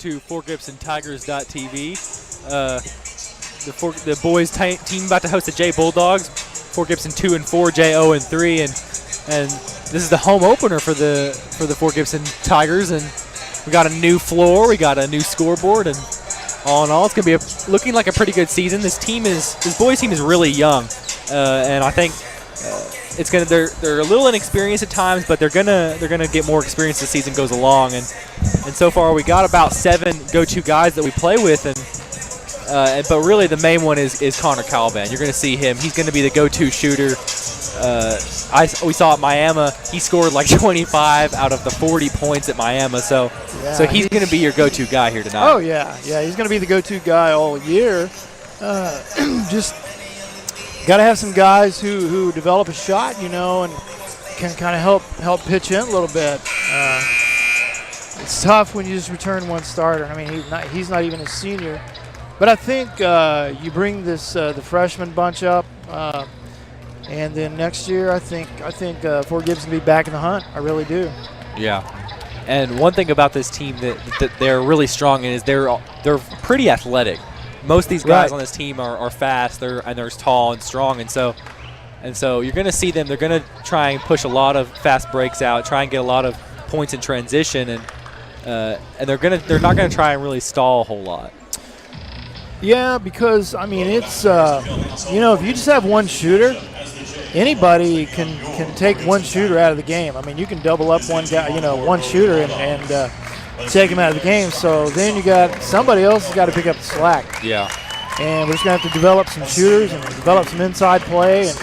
to FortGibsonTigers.tv. The boys team about to host the J Bulldogs. Fort Gibson 2-4, J 0-3, and this is the home opener for the Fort Gibson Tigers. And we got a new floor, we got a new scoreboard, and all in all, it's gonna be looking like a pretty good season. This boys team is really young, and I think they're a little inexperienced at times, but they're gonna get more experience as the season goes along. And so far we got about 7 go-to guys that we play with, but really the main one is Connor Calvan. You're gonna see him. He's gonna be the go-to shooter. We saw at Miami, he scored like 25 out of the 40 points at Miami. So he's gonna be your go-to guy here tonight. Oh yeah, he's gonna be the go-to guy all year. Just got to have some guys who develop a shot, and can kind of help pitch in a little bit. It's tough when you just return one starter. I mean, he's not even a senior, but I think you bring the freshman bunch up, and then next year I think Fort Gibson will be back in the hunt. I really do. Yeah, and one thing about this team that they're really strong in is they're pretty athletic. Most of these guys on this team are fast. They're tall and strong, and so you're going to see them. They're going to try and push a lot of fast breaks out, try and get a lot of points in transition, and they're not going to try and really stall a whole lot. Yeah, because I mean it's if you just have one shooter, anybody can take one shooter out of the game. I mean, you can double up one guy, one shooter and take him out of the game. So then you got somebody else has got to pick up the slack. Yeah. And we're just going to have to develop some shooters and develop some inside play. And,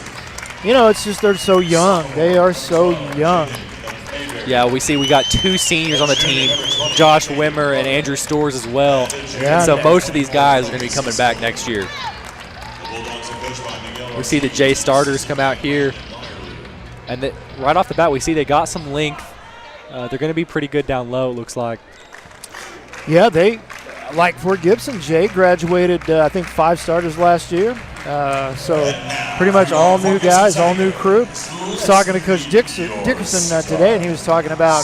it's just they're so young. They are so young. Yeah, we got 2 seniors on the team, Josh Wimmer and Andrew Stores as well. Yeah. And so most of these guys are going to be coming back next year. We see the J starters come out here. And right off the bat, we see they got some length. They're going to be pretty good down low, it looks like. Yeah, they, like Fort Gibson, Jay graduated, I think, 5 starters last year. So pretty much all new guys, all new crew. I was talking to Coach Dickerson today, and he was talking about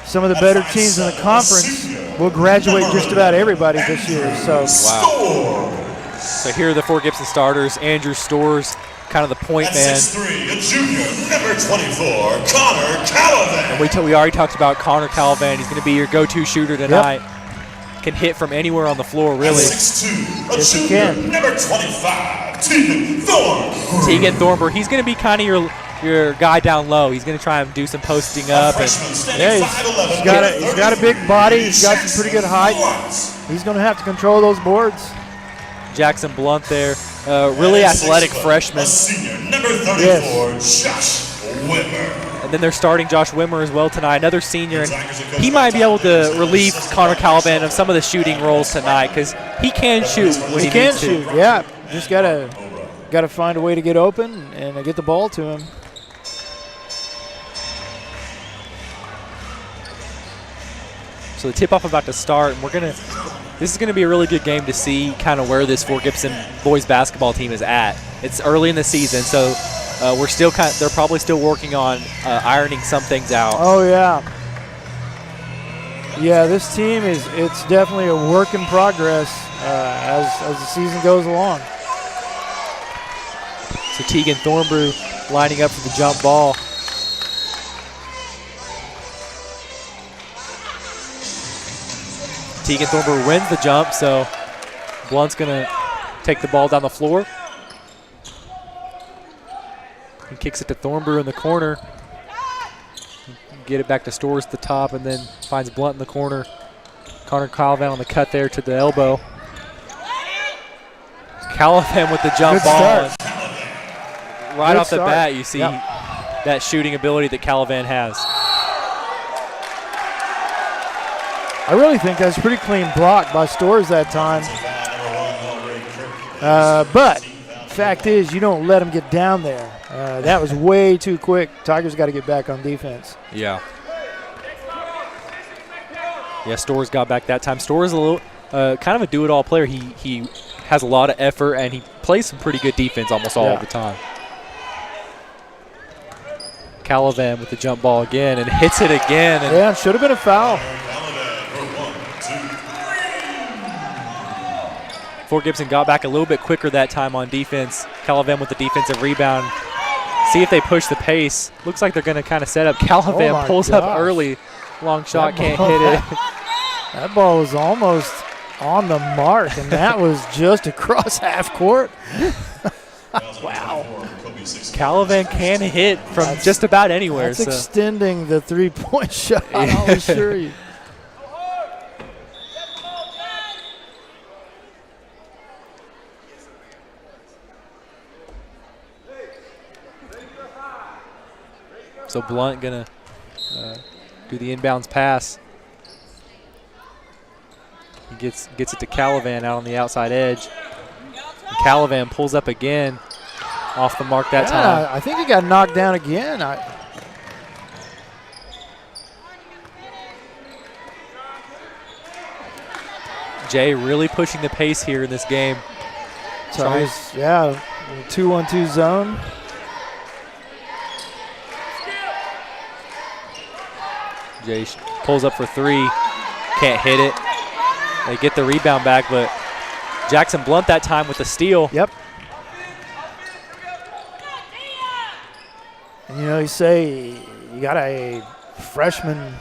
some of the better teams in the conference will graduate just about everybody this year. So, wow. So here are the Fort Gibson starters. Andrew Stores, kind of the point man. 6'3", a junior, number 24, Connor Calvan. And we already talked about Connor Calvan. He's going to be your go-to shooter tonight. Yep. Can hit from anywhere on the floor, really. 6'2", a junior, number 25, Tegan Thornburg. Tegan Thornburg. He's going to be kind of your guy down low. He's going to try and do some posting up. He's got a big body. He's got some pretty good height. He's going to have to control those boards. Jackson Blunt there. Really athletic freshman. Senior, number 34, Josh Wimmer. And then they're starting Josh Wimmer as well tonight, another senior. And he might be able to relieve Connor Calvan of some of the shooting roles tonight because he can shoot when he needs to. Yeah, just gotta find a way to get open and get the ball to him. So the tip-off about to start, and this is going to be a really good game to see kind of where this Fort Gibson boys basketball team is at. It's early in the season, so they're probably still working on ironing some things out. Oh yeah. Yeah, this team it's definitely a work in progress as the season goes along. So Tegan Thornburg lining up for the jump ball. Tegan Thornburg wins the jump, so Blunt's going to take the ball down the floor. He kicks it to Thornburg in the corner. Get it back to Stores at the top, and then finds Blunt in the corner. Connor Calvan on the cut there to the elbow. Calvan with the jump ball. Right off the bat, you see that shooting ability that Calvan has. I really think that's a pretty clean block by Stores that time. But fact is, you don't let him get down there. That was way too quick. Tigers got to get back on defense. Yeah. Yeah, Stores got back that time. Stores a little kind of a do-it-all player. He has a lot of effort, and he plays some pretty good defense almost all the time. Calvan with the jump ball again and hits it again. And yeah, should have been a foul. Fort Gibson got back a little bit quicker that time on defense. Calavan with the defensive rebound. See if they push the pace. Looks like they're going to kind of set up. Calavan pulls up early. Long shot, can't hit it. That ball was almost on the mark, and that was just across half court. Wow. Calavan can hit from just about anywhere. That's extending the three-point shot, I'll assure you. So Blunt gonna do the inbounds pass. He gets it to Calavan out on the outside edge. And Calavan pulls up again, off the mark that time. I think he got knocked down again. Jay really pushing the pace here in this game. So yeah, 2-1-2 zone. Jay pulls up for three, can't hit it. They get the rebound back, but Jackson Blunt that time with the steal. Yep. And, you know, you say you got a freshman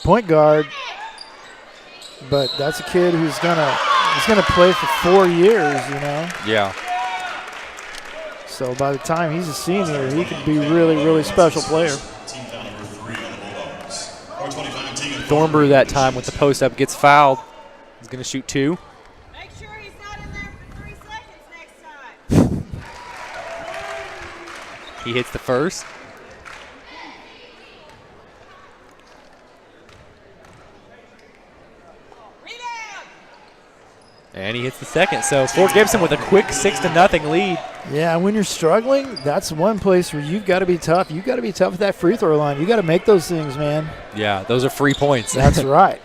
point guard, but that's a kid who's gonna play for 4 years, you know. Yeah. So by the time he's a senior, he could be really, really special player. Thornbrew that time with the post up gets fouled. He's going to shoot two. Make sure he's not in there for 3 seconds next time. He hits the first. Rebound. And he hits the second. So Fort Gibson with a quick 6-0 lead. Yeah, when you're struggling, that's one place where you've got to be tough. You've got to be tough at that free throw line. You got to make those things, man. Yeah, those are free points. That's right.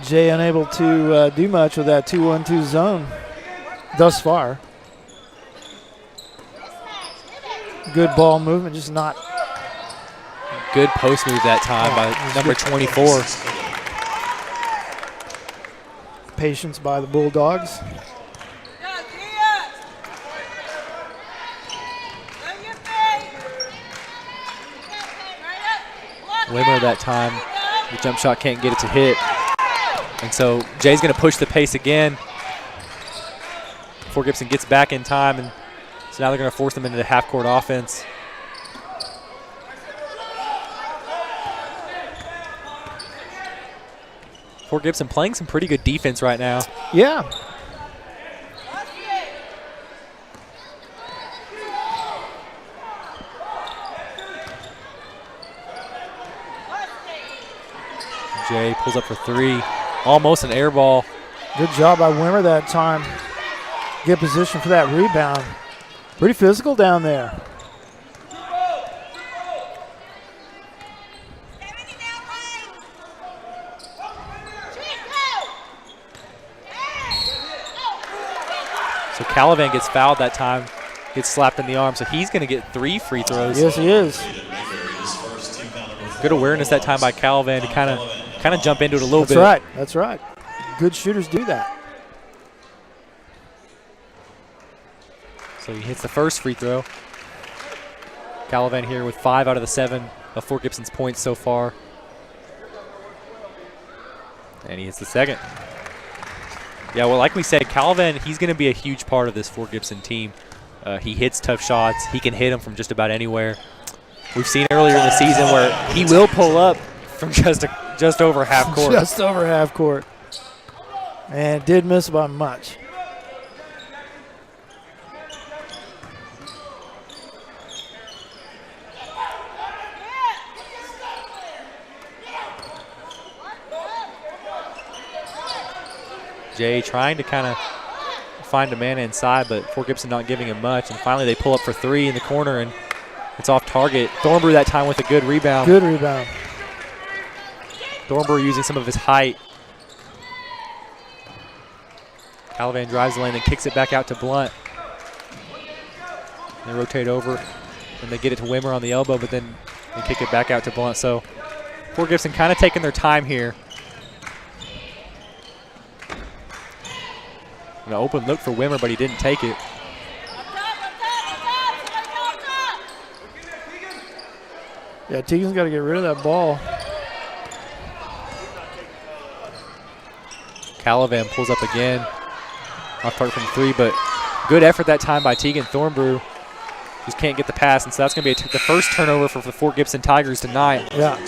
Jay unable to do much with that 2-1-2 zone thus far. Good ball movement, just not. Good post move that time by number 24. Patience by the Bulldogs. Wimmer that time. The jump shot can't get it to hit. And so Jay's going to push the pace again. Fort Gibson gets back in time, and so now they're going to force them into the half-court offense. Fort Gibson playing some pretty good defense right now. Yeah. Jay pulls up for three. Almost an air ball. Good job by Wimmer that time. Get position for that rebound. Pretty physical down there. So Calavan gets fouled that time, gets slapped in the arm, so he's going to get 3 free throws. Yes, he is. Good awareness that time by Calavan to kind of jump into it a little bit. That's right. That's right. Good shooters do that. So he hits the first free throw. Calavan here with 5 out of the 7 of Fort Gibson's points so far. And he hits the second. Yeah, well, like we said, Calavan, he's going to be a huge part of this Fort Gibson team. He hits tough shots. He can hit them from just about anywhere. We've seen earlier in the season where he will pull up from just over half court. Just over half court. And did miss by much. Jay trying to kind of find a man inside, but Fort Gibson not giving him much. And finally they pull up for 3 in the corner, and it's off target. Thornbrew that time with a good rebound. Good rebound. Thornbrew using some of his height. Calavan drives the lane, then kicks it back out to Blunt. They rotate over, and they get it to Wimmer on the elbow, but then and kick it back out to Blunt. So Fort Gibson kind of taking their time here. An open look for Wimmer, but he didn't take it. Yeah, Tegan's got to get rid of that ball. Calavan pulls up again. Off target from 3, but good effort that time by Tegan Thornbrew. Just can't get the pass, and so that's going to be the first turnover for the Fort Gibson Tigers tonight. Yeah.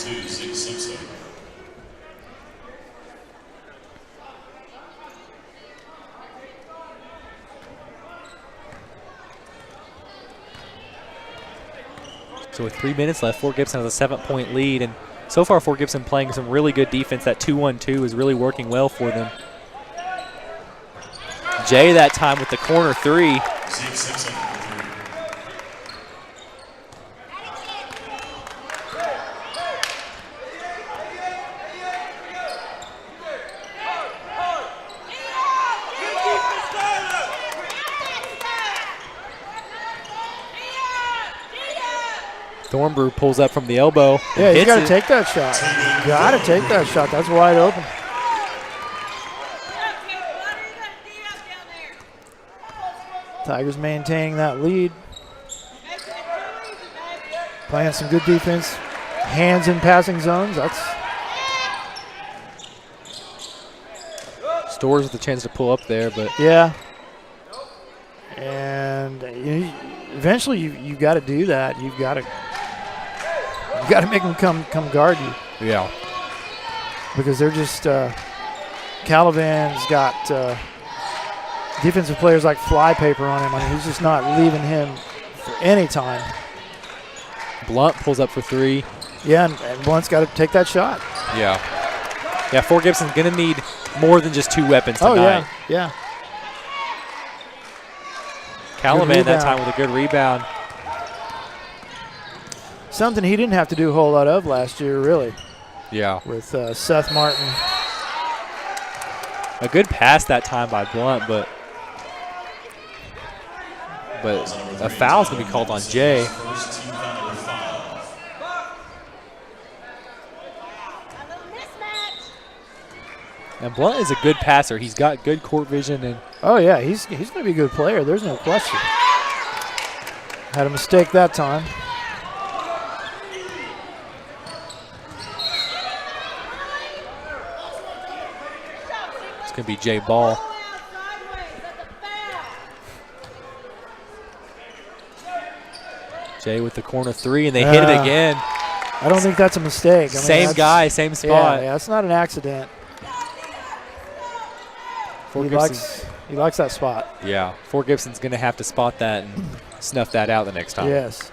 So with 3 minutes left, Fort Gibson has a 7-point lead, and so far Fort Gibson playing some really good defense. That 2-1-2 is really working well for them. Jay that time with the corner 3. Thornbrew pulls up from the elbow. Yeah, you got to take that shot. Got to take that shot. That's wide open. Tigers maintaining that lead. Playing some good defense. Hands in passing zones. That's Stores with a chance to pull up there, but yeah. And eventually you got to do that. You got to make them come guard you. Yeah. Because they're just Calavan's got defensive players like flypaper on him. I mean, he's just not leaving him for any time. Blunt pulls up for 3. Yeah, and Blunt's got to take that shot. Yeah. Yeah, Fort Gibson's going to need more than just 2 weapons tonight. Oh, yeah, yeah. Calavan that time with a good rebound. Something he didn't have to do a whole lot of last year, really, Yeah. with Seth Martin. A good pass that time by Blunt, but a foul's going to be called on Jay. And Blunt is a good passer. He's got good court vision. And Oh, yeah, he's going to be a good player. There's no question. Had a mistake that time. it's going to be Jay Ball. Jay with the corner 3, and they hit it again. I don't think that's a mistake. I mean, Same guy, same spot. Yeah, it's not an accident. He likes that spot. Yeah, Fort Gibson's going to have to spot that and snuff that out the next time. Yes.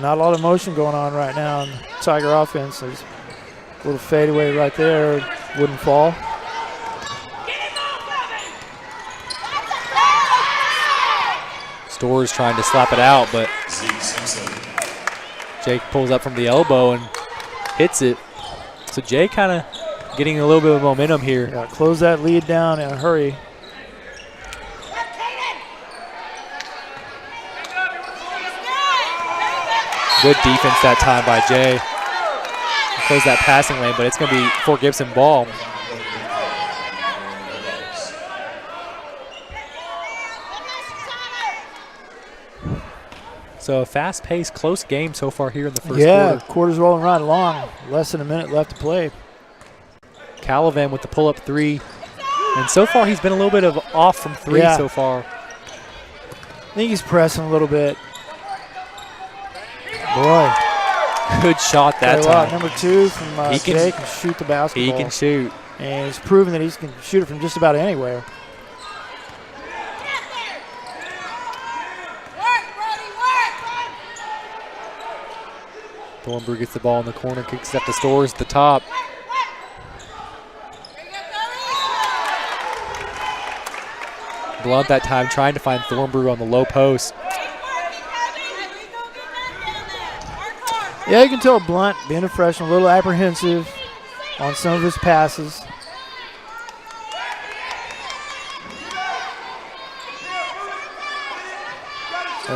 Not a lot of motion going on right now in Tiger offense. There's a little fadeaway right there. Wouldn't fall. Stores trying to slap it out, but Jake pulls up from the elbow and hits it. So Jay kind of getting a little bit of momentum here. Yeah, close that lead down in a hurry. Good defense that time by Jay. Close that passing lane, but it's going to be Fort Gibson ball. So a fast-paced, close game so far here in the first quarter. Quarter's rolling right along. Less than a minute left to play. Calavan with the pull-up 3. And so far he's been a little bit of off from 3 so far. I think he's pressing a little bit. Boy. Good shot that time. Number 2 from Jay can shoot the basketball. He can shoot. And he's proven that he can shoot it from just about anywhere. Thornbrew gets the ball in the corner, kicks it up to Stores at the top. Blunt that time trying to find Thornbrew on the low post. Yeah, you can tell Blunt, being a freshman, a little apprehensive on some of his passes.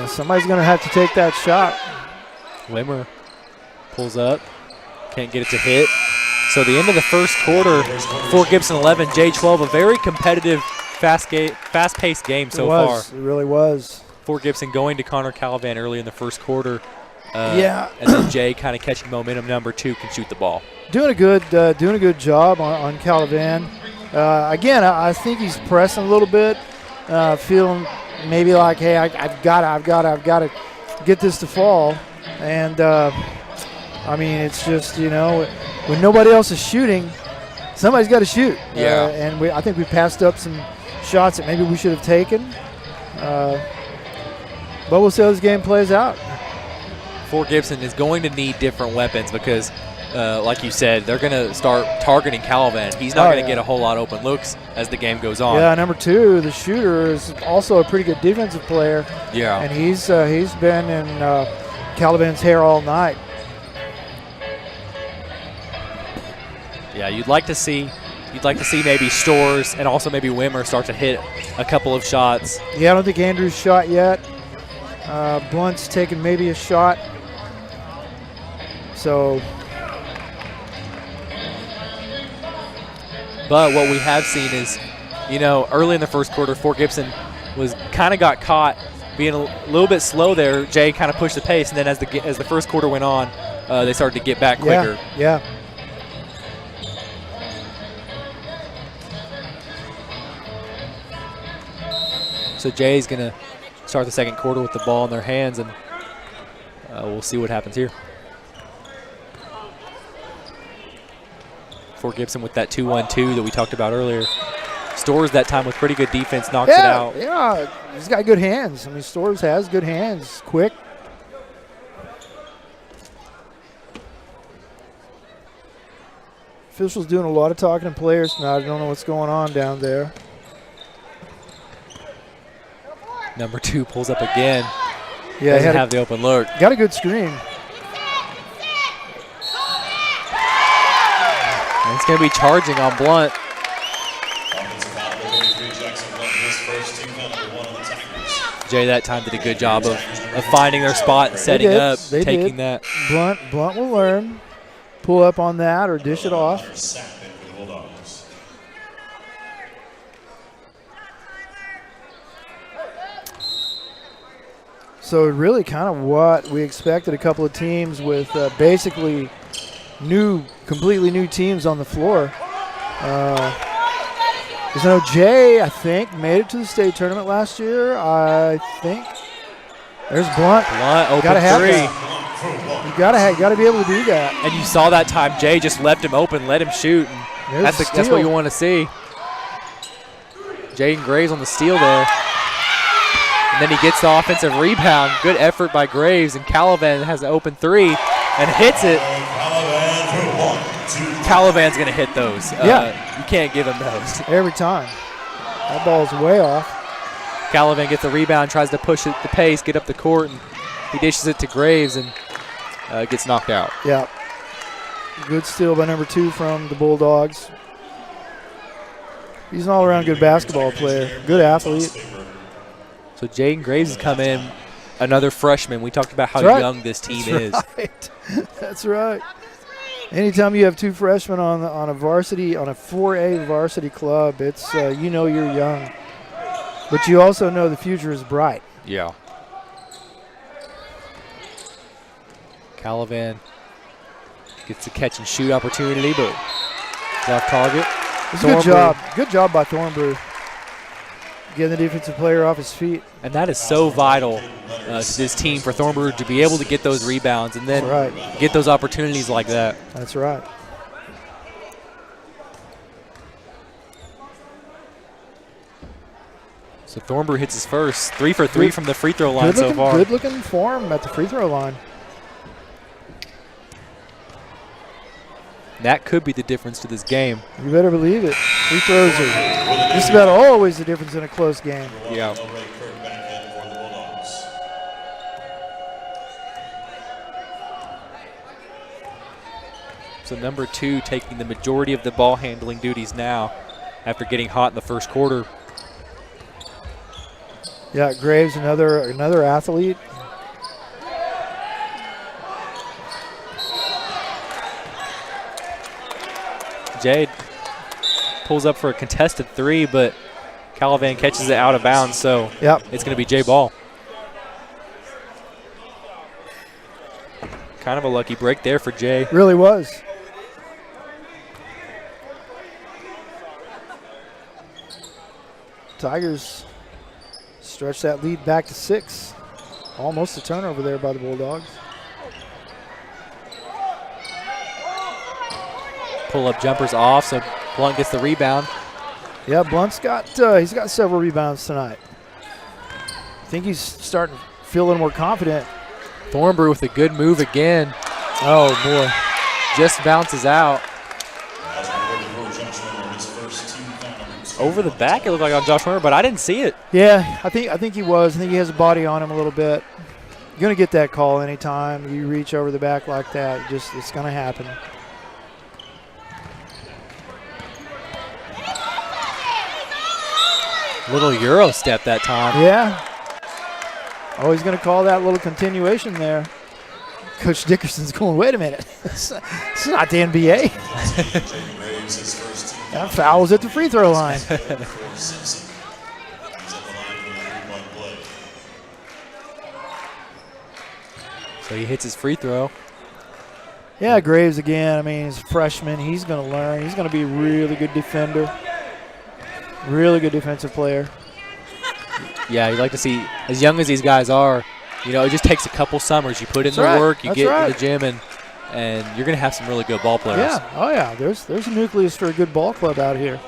Somebody's going to have to take that shot. Wimmer pulls up, can't get it to hit. So the end of the first quarter, Fort Gibson 11, J12, a very competitive, fast-paced game so far. It really was. Fort Gibson going to Connor Calivan early in the first quarter. Yeah. And then Jay kind of catching momentum. Number 2 can shoot the ball. Doing a good job on Calivan. Again, I think he's pressing a little bit, feeling maybe like, hey, I've got to get this to fall. And I mean, it's just, you know, when nobody else is shooting, somebody's got to shoot. Yeah. And I think we passed up some shots that maybe we should have taken. But we'll see how this game plays out. Fort Gibson is going to need different weapons because, like you said, they're going to start targeting Calivan. He's not going to get a whole lot of open looks as the game goes on. Yeah, number 2, the shooter, is also a pretty good defensive player. Yeah. And he's been in Calivan's hair all night. Yeah, you'd like to see maybe Stores and also maybe Wimmer start to hit a couple of shots. Yeah, I don't think Andrew's shot yet. Blunt's taken maybe a shot. So. But what we have seen is, you know, early in the first quarter, Fort Gibson got caught being a little bit slow there. Jay kind of pushed the pace, and then as the first quarter went on, they started to get back quicker. Yeah. So Jay's going to start the second quarter with the ball in their hands, and we'll see what happens here. Fort Gibson with that 2-1-2 that we talked about earlier. Stores that time with pretty good defense, knocks it out. Yeah, he's got good hands. I mean, Stores has good hands, quick. Officials doing a lot of talking to players now. I don't know what's going on down there. Number 2 pulls up again. Yeah, doesn't have the open look. Got a good screen. And it's going to be charging on Blunt. Jay that time did a good job of finding their spot and setting up, taking that. Blunt will learn. Pull up on that or dish it off. So really kind of what we expected, a couple of teams with basically completely new teams on the floor. Because I know Jay, I think, made it to the state tournament last year, I think. There's Blunt. Blunt, open gotta have 3. That. You gotta be able to do that. And you saw that time Jay just left him open, let him shoot. And that's what you want to see. Jaden Graves on the steal there. And then he gets the offensive rebound. Good effort by Graves, and Calivan has an open 3 and hits it. Calivan's going to hit those. You can't give him those. Every time. That ball's way off. Calivan gets the rebound, tries to push it the pace, get up the court, and he dishes it to Graves and gets knocked out. Yeah. Good steal by number 2 from the Bulldogs. He's an all-around good basketball player. Good athlete. So Jaden Graves has come in, another freshman. We talked about how young this team is. Right. That's right. Anytime you have 2 freshmen on a varsity, on a 4A varsity club, it's you know you're young. But you also know the future is bright. Yeah. Calivan gets the catch and shoot opportunity, but it's off target. It's a good job. Good job by Thornbrew. Getting the defensive player off his feet. And that is so vital to this team for Thornbrew to be able to get those rebounds and then get those opportunities like that. That's right. So Thornbrew hits his first. 3 for 3 from the free throw line so far. Good looking form at the free throw line. That could be the difference to this game. You better believe it. Free throws are just about always the difference in a close game. Yeah. So number 2 taking the majority of the ball handling duties now after getting hot in the first quarter. Yeah, Graves, another athlete. Jade pulls up for a contested 3, but Calavan catches it out of bounds, so Yep. it's going to be Jay ball. Kind of a lucky break there for Jay. Really was. Tigers stretch that lead back to 6. Almost a turnover there by the Bulldogs. Pull-up jumpers off, so Blunt gets the rebound. Yeah, Blunt's got he's got several rebounds tonight. I think he's starting to feel a little more confident. Thornbrew with a good move again. Oh boy, just bounces out. Over the back, it looked like on Josh Warner, but I didn't see it. Yeah, I think he was. I think he has a body on him a little bit. You're gonna get that call anytime you reach over the back like that. It's gonna happen. Little Euro step that time. Yeah. Oh, he's going to call that little continuation there. Coach Dickerson's going, wait a minute. It's not the NBA. That foul was at the free throw line. So he hits his free throw. Yeah, Graves again. I mean, he's a freshman. He's going to learn. He's going to be a really good defender. Really good defensive player. Yeah, you'd like to see, as young as these guys are, you know, it just takes a couple summers. You put in the work, you get in the gym, and you're going to have some really good ball players. Yeah, oh yeah. There's a nucleus for a good ball club out here.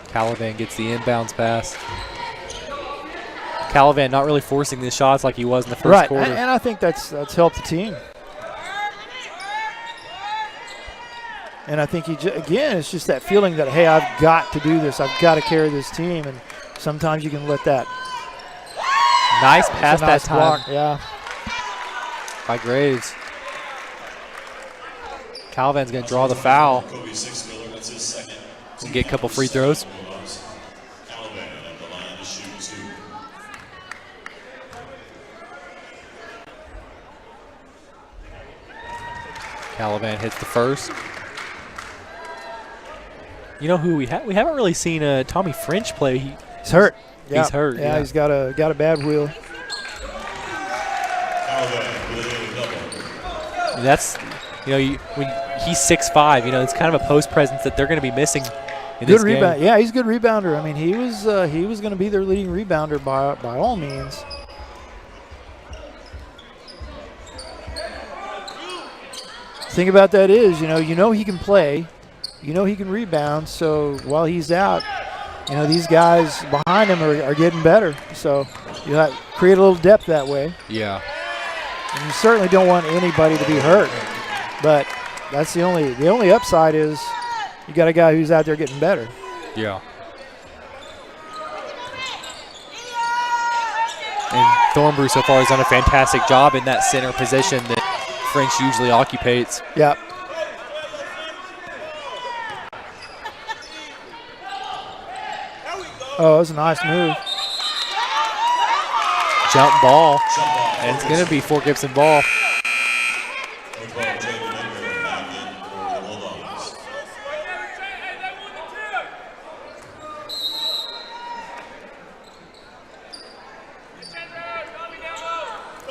Calavan gets the inbounds pass. Calavan not really forcing the shots like he was in the first quarter. And I think that's helped the team. And I think again, it's just that feeling that, hey, I've got to do this. I've got to carry this team. And sometimes you can let that. Nice pass that time. Block, yeah. By Graves. Calavan's going to draw the foul. And get a couple free throws. Calavan hits the first. You know who we haven't really seen Tommy French play. He's hurt. He's hurt. Yeah, he's got a bad wheel. That's, you know, when he's 6'5", you know, it's kind of a post presence that they're going to be missing in this game. Yeah, he's a good rebounder. I mean, he was going to be their leading rebounder by all means. Thing about that is, you know he can play. You know he can rebound, so while he's out, you know, these guys behind him are getting better. So you have to create a little depth that way. Yeah. And you certainly don't want anybody to be hurt. But that's the only upside is you got a guy who's out there getting better. Yeah. And Thornbrew so far has done a fantastic job in that center position that French usually occupies. Yep. Oh, that was a nice move. Jump ball. And it's going to be Fort Gibson ball.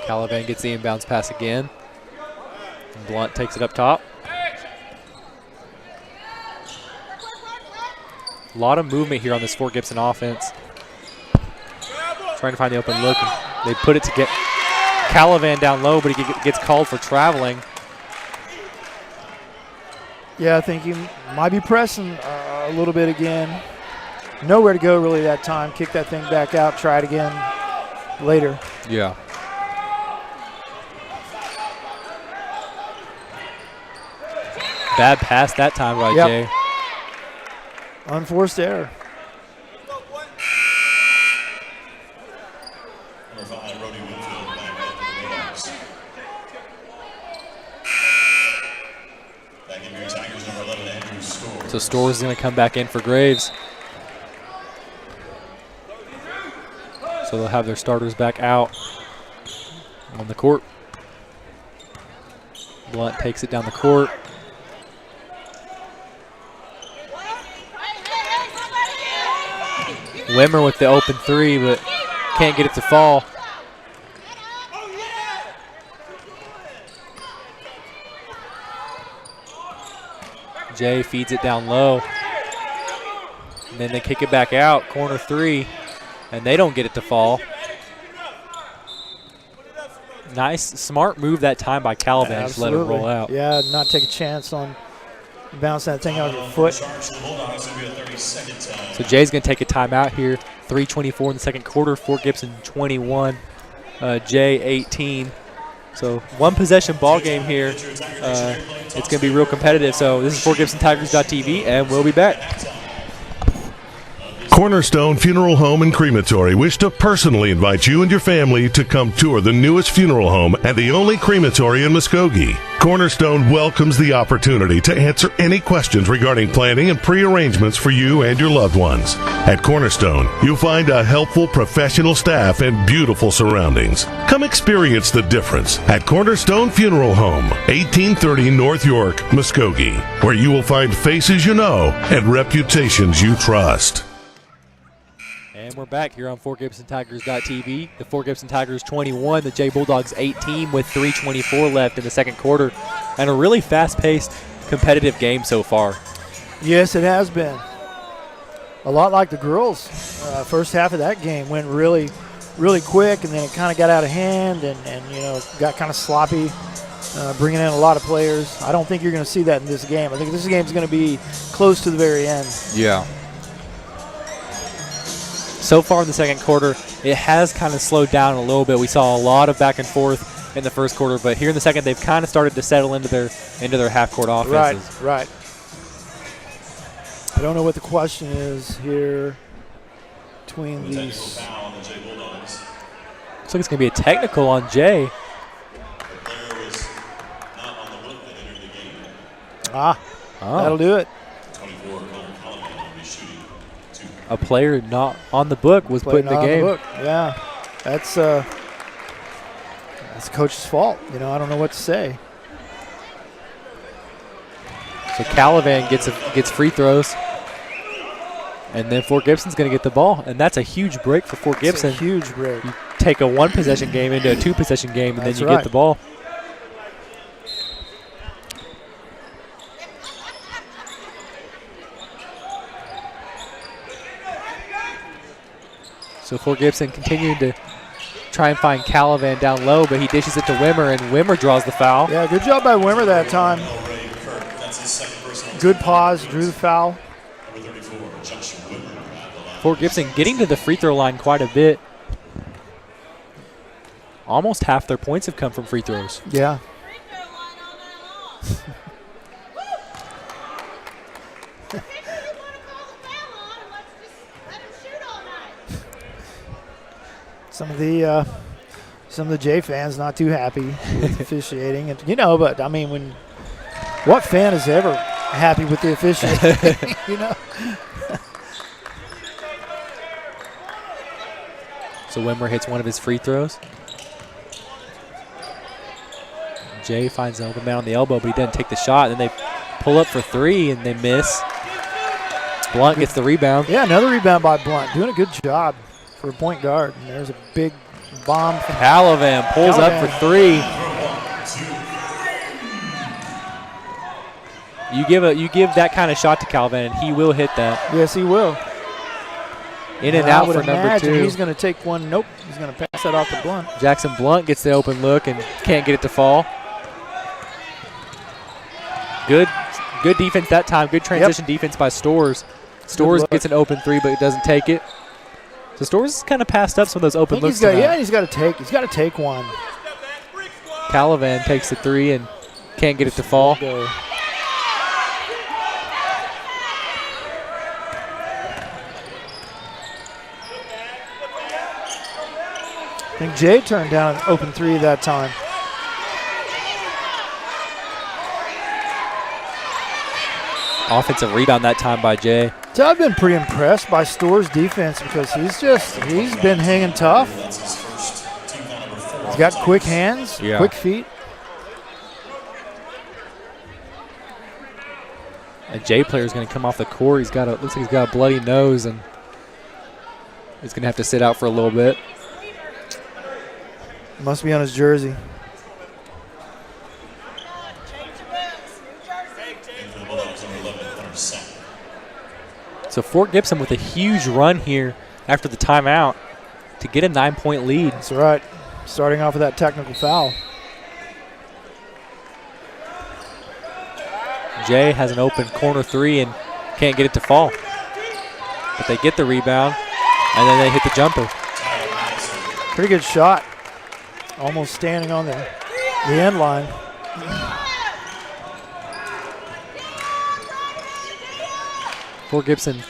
Calavan gets the inbounds pass again. And Blunt takes it up top. A lot of movement here on this Fort Gibson offense. Trying to find the open look. They put it to get Calavan down low, but he gets called for traveling. Yeah, I think he might be pressing a little bit again. Nowhere to go really that time. Kick that thing back out, try it again later. Yeah. Bad pass that time by Jay. Unforced error. Back in your Tigers, number 11, Andrew So Stores is going to come back in for Graves. So they'll have their starters back out on the court. Blunt takes it down the court. Wimmer with the open three, but can't get it to fall. Jay feeds it down low. And then they kick it back out, corner three, and they don't get it to fall. Nice, smart move that time by Calavan. Just let it roll out. Yeah, not take a chance on bouncing that thing out of your foot. So Jay's going to take a timeout here. 3:24 in the second quarter. Fort Gibson 21, Jay 18. So one possession ball game here. It's going to be real competitive. So this is FortGibsonTigers.tv, and we'll be back. Cornerstone Funeral Home and Crematory wish to personally invite you and your family to come tour the newest funeral home and the only crematory in Muskogee. Cornerstone welcomes the opportunity to answer any questions regarding planning and pre-arrangements for you and your loved ones. At Cornerstone, you'll find a helpful professional staff and beautiful surroundings. Come experience the difference at Cornerstone Funeral Home, 1830 North York, Muskogee, where you will find faces you know and reputations you trust. And we're back here on FortGibsonTigers.tv. The Fort Gibson Tigers 21, the Jay Bulldogs 18 with 3:24 left in the second quarter. And a really fast-paced, competitive game so far. Yes, it has been. A lot like the girls. First half of that game went really, really quick, and then it kind of got out of hand and you know, got kind of sloppy, bringing in a lot of players. I don't think you're going to see that in this game. I think this game is going to be close to the very end. Yeah. So far in the second quarter, it has kind of slowed down a little bit. We saw a lot of back and forth in the first quarter, but here in the second, they've kind of started to settle into their half-court offenses. Right. I don't know what the question is here between these. Looks like it's going to be a technical on Jay. That'll do it. A player not on the book was put in the game. Yeah, that's the coach's fault. You know, I don't know what to say. So Calavan gets free throws, and then Fort Gibson's going to get the ball, and that's a huge break for Fort Gibson. It's a huge break. You take a one-possession game into a two-possession game, and then you get the ball. So Fort Gibson continuing to try and find Calavan down low, but he dishes it to Wimmer, and Wimmer draws the foul. Yeah, good job by Wimmer that time. Good pause, drew the foul. Fort Gibson getting to the free throw line quite a bit. Almost half their points have come from free throws. Yeah. Some of the Jay fans not too happy with officiating, and you know. But I mean, what fan is ever happy with the officiating? You know. So Wimmer hits one of his free throws. Jay finds an open man on the elbow, but he doesn't take the shot. And then they pull up for three, and they miss. Blunt gets the rebound. Yeah, another rebound by Blunt, doing a good job for a point guard. And there's a big bomb from Calavan pulls up for three. You give that kind of shot to Calavan, and he will hit that. Yes, he will. In and out for number two. He's going to take one. Nope, he's going to pass that off to Blunt. Jackson Blunt gets the open look and can't get it to fall. Good defense that time. Good transition defense by Stores. Stores gets an open three, but doesn't take it. So Stores kind of passed up some of those open looks. He's got to take one. Calavan takes the three and can't get it to fall. I think Jay turned down an open three that time. offensive rebound that time by Jay. So I've been pretty impressed by Storr's defense because he's been hanging tough. He's got quick hands, quick feet. A Jay player is going to come off the court. Looks like he's got a bloody nose, and he's going to have to sit out for a little bit. Must be on his jersey. So Fort Gibson with a huge run here after the timeout to get a 9-point lead. That's right. Starting off with that technical foul. Jay has an open corner three and can't get it to fall. But they get the rebound, and then they hit the jumper. Pretty good shot. Almost standing on the end line. Fort Gibson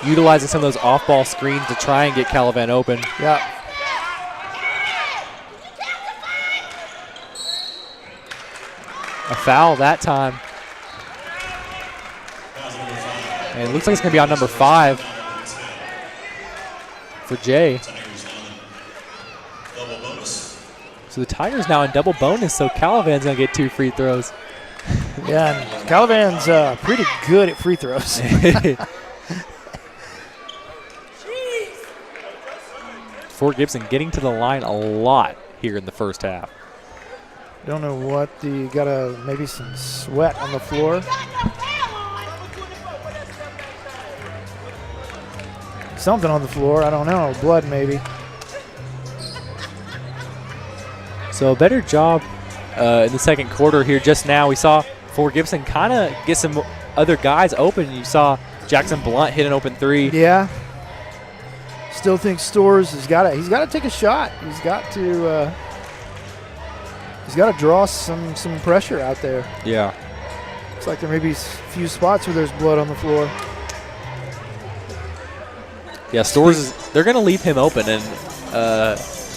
utilizing some of those off-ball screens to try and get Calavan open. Yeah. A foul that time. And it looks like it's going to be on number 5 for Jay. So the Tigers now in double bonus, so Calavan's going to get 2 free throws. Yeah, and Calavan's pretty good at free throws. Fort Gibson getting to the line a lot here in the first half. Don't know what maybe some sweat on the floor. Something on the floor, I don't know, blood maybe. So a better job in the second quarter here just now. We saw Fort Gibson kind of get some other guys open. You saw Jackson Blunt hit an open 3. Yeah. Still think Storrs he's got to take a shot. He's got to draw some pressure out there. Yeah. Looks like there may be a few spots where there's blood on the floor. Yeah, Storrs they're going to leave him open, and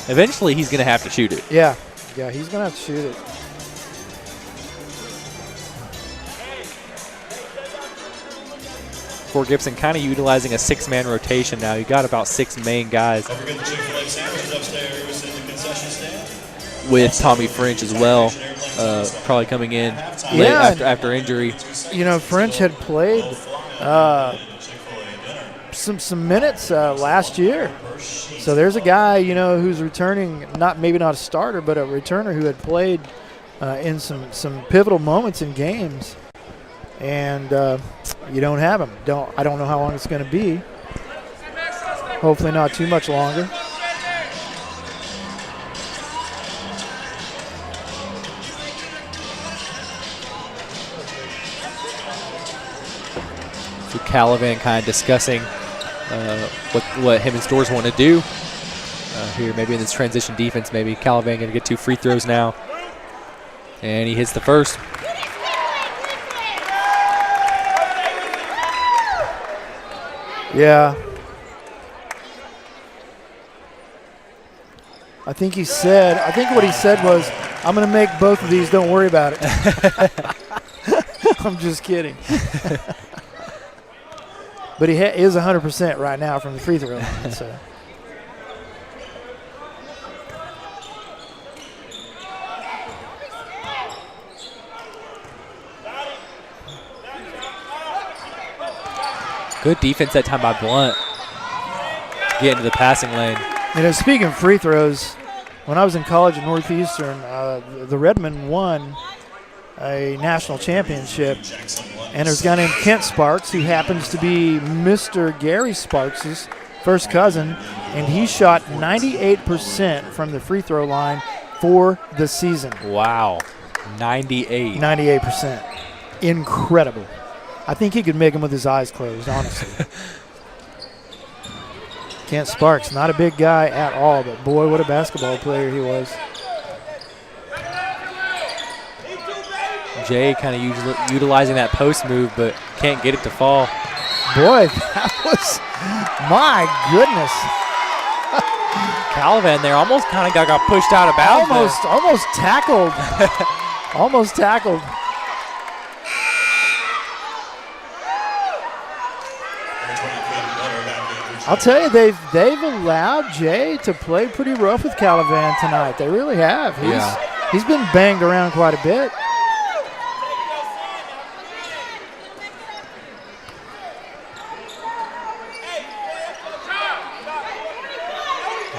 eventually he's going to have to shoot it. Yeah, he's going to have to shoot it. Fort Gibson kind of utilizing a 6-man rotation now. You got about 6 main guys. Don't forget the Chick-fil-A sandwiches upstairs in the concession stand. With Tommy French as well, probably coming in late after injury. You know, French had played some minutes last year. So there's a guy, you know, who's returning, maybe not a starter, but a returner who had played in some pivotal moments in games. And you don't have him. I don't know how long it's going to be. Hopefully not too much longer. So Calavan kind of discussing what him and Storrs want to do here, maybe in this transition defense. Maybe Calavan going to get 2 free throws now. And he hits the first. Yeah. I think what he said was, I'm going to make both of these, don't worry about it. I'm just kidding. But he is 100% right now from the free throw line. So. Good defense that time by Blunt. Get into the passing lane. You know, speaking of free throws, when I was in college at Northeastern, the Redmen won a national championship. And there's a guy named Kent Sparks who happens to be Mr. Gary Sparks' first cousin. And he shot 98% from the free throw line for the season. Wow. 98. 98%. Incredible. I think he could make them with his eyes closed, honestly. Kent Sparks, not a big guy at all, but boy, what a basketball player he was. Jay kind of utilizing that post move, but can't get it to fall. Boy, that was, my goodness. Calavan there almost kind of got pushed out of bounds. Almost tackled. Almost tackled. I'll tell you, they've allowed Jay to play pretty rough with Calavan tonight. They really have. He's been banged around quite a bit.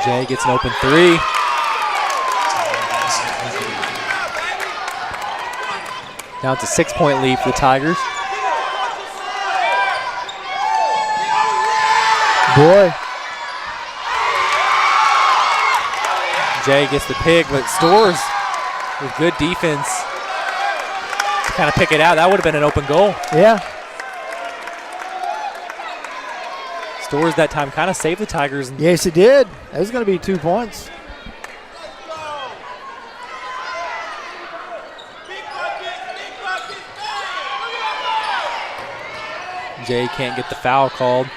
Jay gets an open three. Now it's a 6-point lead for the Tigers. Boy. Jay gets the pick, but Storrs with good defense to kind of pick it out. That would have been an open goal. Yeah. Storrs that time kind of saved the Tigers. Yes, it did. That was going to be 2 points. Jay can't get the foul called.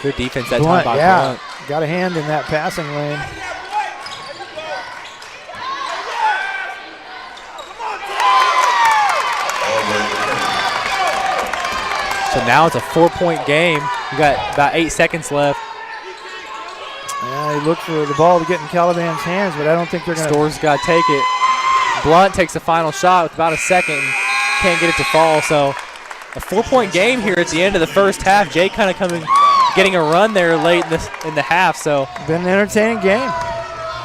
Good defense that time by Blunt. Got a hand in that passing lane. So now it's a 4-point game. You got about 8 seconds left. Yeah, he looked for the ball to get in Calavan's hands, but I don't think they're going to. Storrs got to take it. Blunt takes the final shot with about a second and can't get it to fall. So a 4-point game here at the end of the first half. Jay kind of getting a run there late in the half. So been an entertaining game.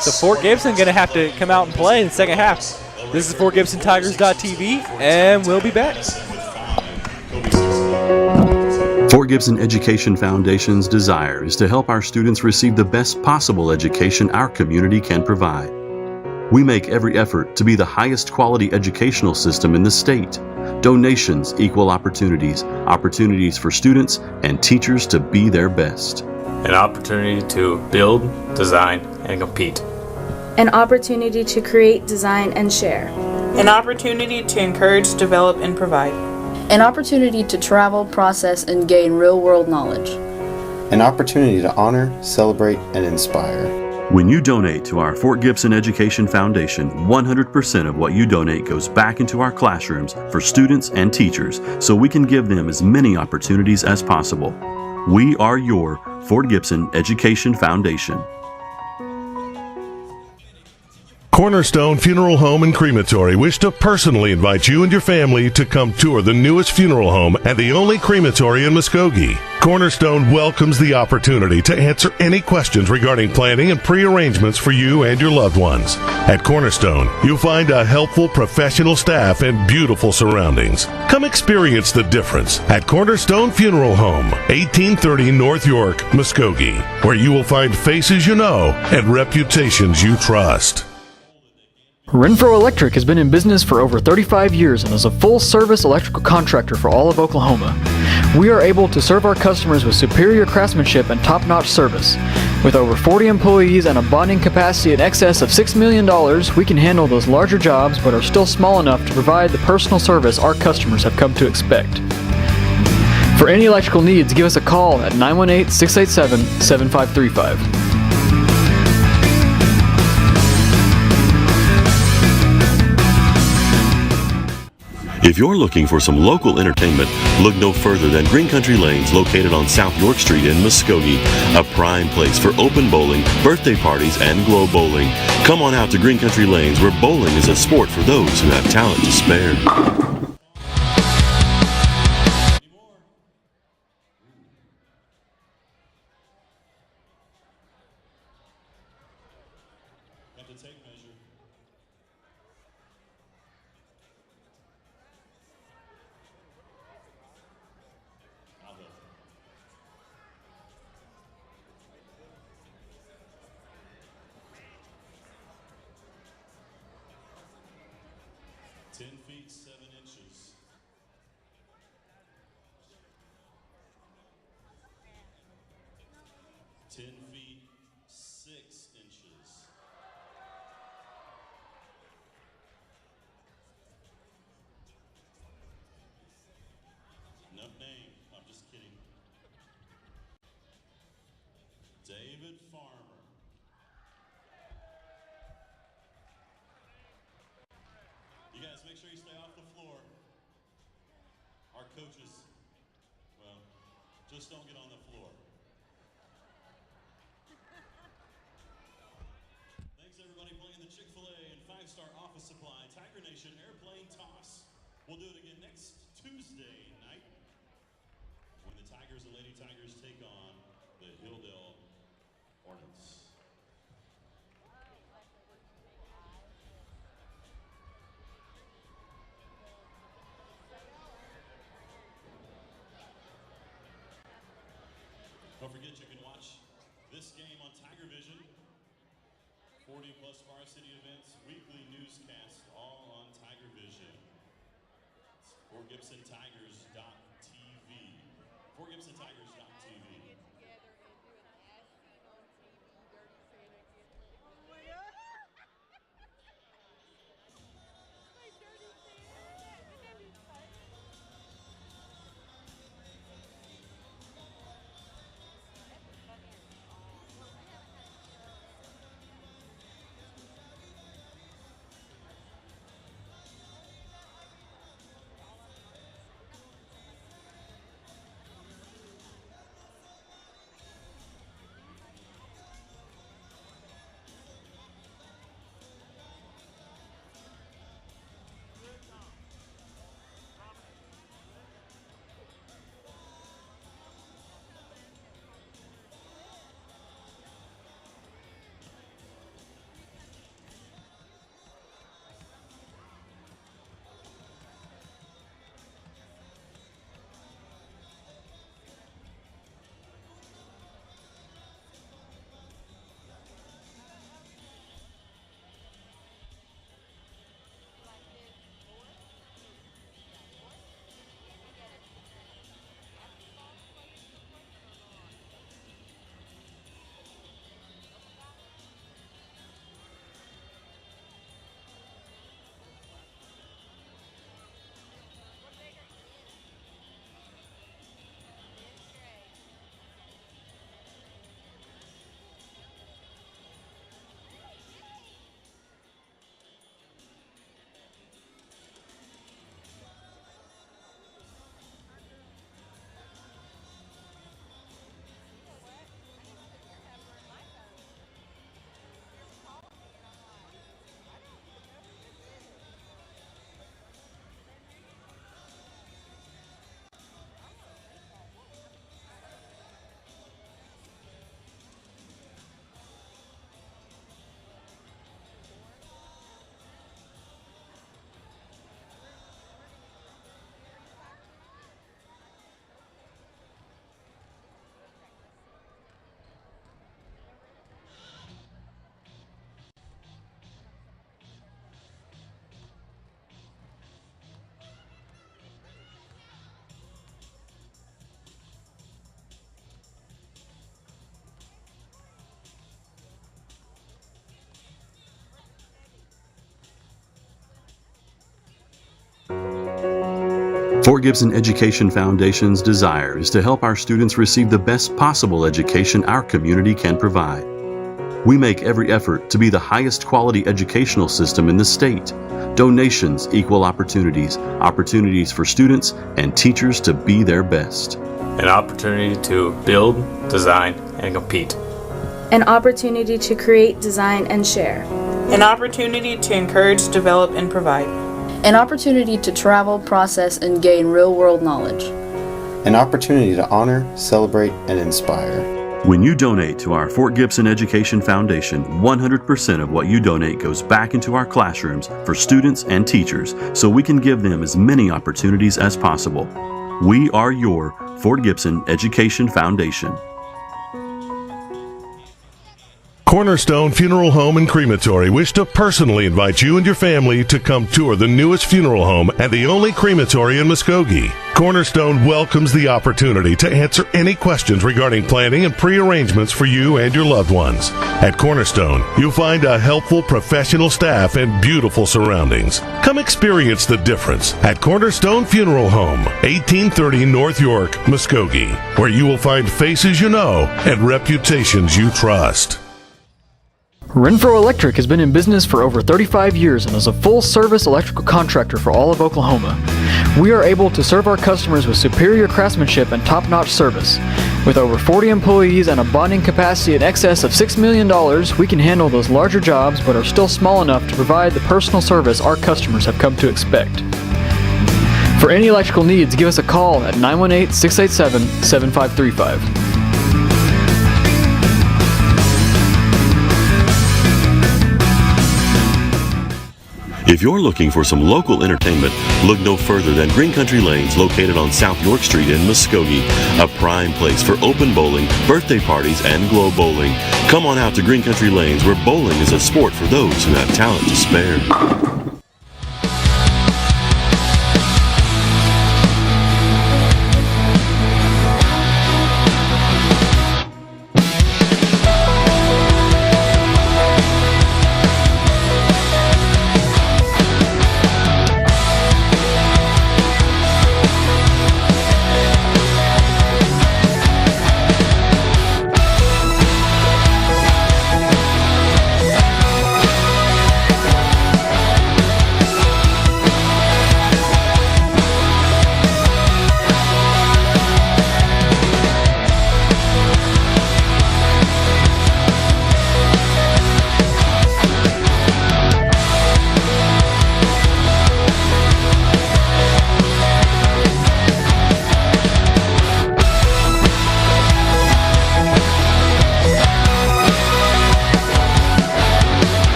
So Fort Gibson going to have to come out and play in the second half. This is FortGibsonTigers.tv, and we'll be back. Fort Gibson Education Foundation's desire is to help our students receive the best possible education our community can provide. We make every effort to be the highest quality educational system in the state. Donations equal opportunities, opportunities for students and teachers to be their best. An opportunity to build, design, and compete. An opportunity to create, design, and share. An opportunity to encourage, develop, and provide. An opportunity to travel, process, and gain real-world knowledge. An opportunity to honor, celebrate, and inspire. When you donate to our Fort Gibson Education Foundation, 100% of what you donate goes back into our classrooms for students and teachers so we can give them as many opportunities as possible. We are your Fort Gibson Education Foundation. Cornerstone Funeral Home and Crematory wish to personally invite you and your family to come tour the newest funeral home and the only crematory in Muskogee. Cornerstone welcomes the opportunity to answer any questions regarding planning and pre-arrangements for you and your loved ones. At Cornerstone, you'll find a helpful professional staff and beautiful surroundings. Come experience the difference at Cornerstone Funeral Home, 1830 North York, Muskogee, where you will find faces you know and reputations you trust. Renfro Electric has been in business for over 35 years and is a full-service electrical contractor for all of Oklahoma. We are able to serve our customers with superior craftsmanship and top-notch service. With over 40 employees and a bonding capacity in excess of $6 million, we can handle those larger jobs but are still small enough to provide the personal service our customers have come to expect. For any electrical needs, give us a call at 918-687-7535. If you're looking for some local entertainment, look no further than Green Country Lanes, located on South York Street in Muskogee, a prime place for open bowling, birthday parties, and glow bowling. Come on out to Green Country Lanes, where bowling is a sport for those who have talent to spare. You guys make sure you stay off the floor. Our coaches Just don't get on the floor. Thanks everybody playing the Chick-fil-A and 5-Star Office Supply Tiger Nation Airplane Toss. We'll do it again next Tuesday night when the Tigers and Lady Tigers take on the Hilldale Hornets. Don't forget you can watch this game on TigerVision. 40 plus varsity events, weekly newscasts, all on TigerVision. It's FortGibsonTigers.tv. FortGibsonTigers.tv. Fort Gibson Education Foundation's desire is to help our students receive the best possible education our community can provide. We make every effort to be the highest quality educational system in the state. Donations equal opportunities, opportunities for students and teachers to be their best. An opportunity to build, design, and compete. An opportunity to create, design, and share. An opportunity to encourage, develop, and provide. An opportunity to travel, process, and gain real-world knowledge. An opportunity to honor, celebrate, and inspire. When you donate to our Fort Gibson Education Foundation, 100% of what you donate goes back into our classrooms for students and teachers so we can give them as many opportunities as possible. We are your Fort Gibson Education Foundation. Cornerstone Funeral Home and Crematory wish to personally invite you and your family to come tour the newest funeral home and the only crematory in Muskogee. Cornerstone welcomes the opportunity to answer any questions regarding planning and pre-arrangements for you and your loved ones. At Cornerstone, you'll find a helpful professional staff and beautiful surroundings. Come experience the difference at Cornerstone Funeral Home, 1830 North York, Muskogee, where you will find faces you know and reputations you trust. Renfro Electric has been in business for over 35 years and is a full-service electrical contractor for all of Oklahoma. We are able to serve our customers with superior craftsmanship and top-notch service. With over 40 employees and a bonding capacity in excess of $6 million, we can handle those larger jobs but are still small enough to provide the personal service our customers have come to expect. For any electrical needs, give us a call at 918-687-7535. If you're looking for some local entertainment, look no further than Green Country Lanes, located on South York Street in Muskogee, a prime place for open bowling, birthday parties, and glow bowling. Come on out to Green Country Lanes, where bowling is a sport for those who have talent to spare.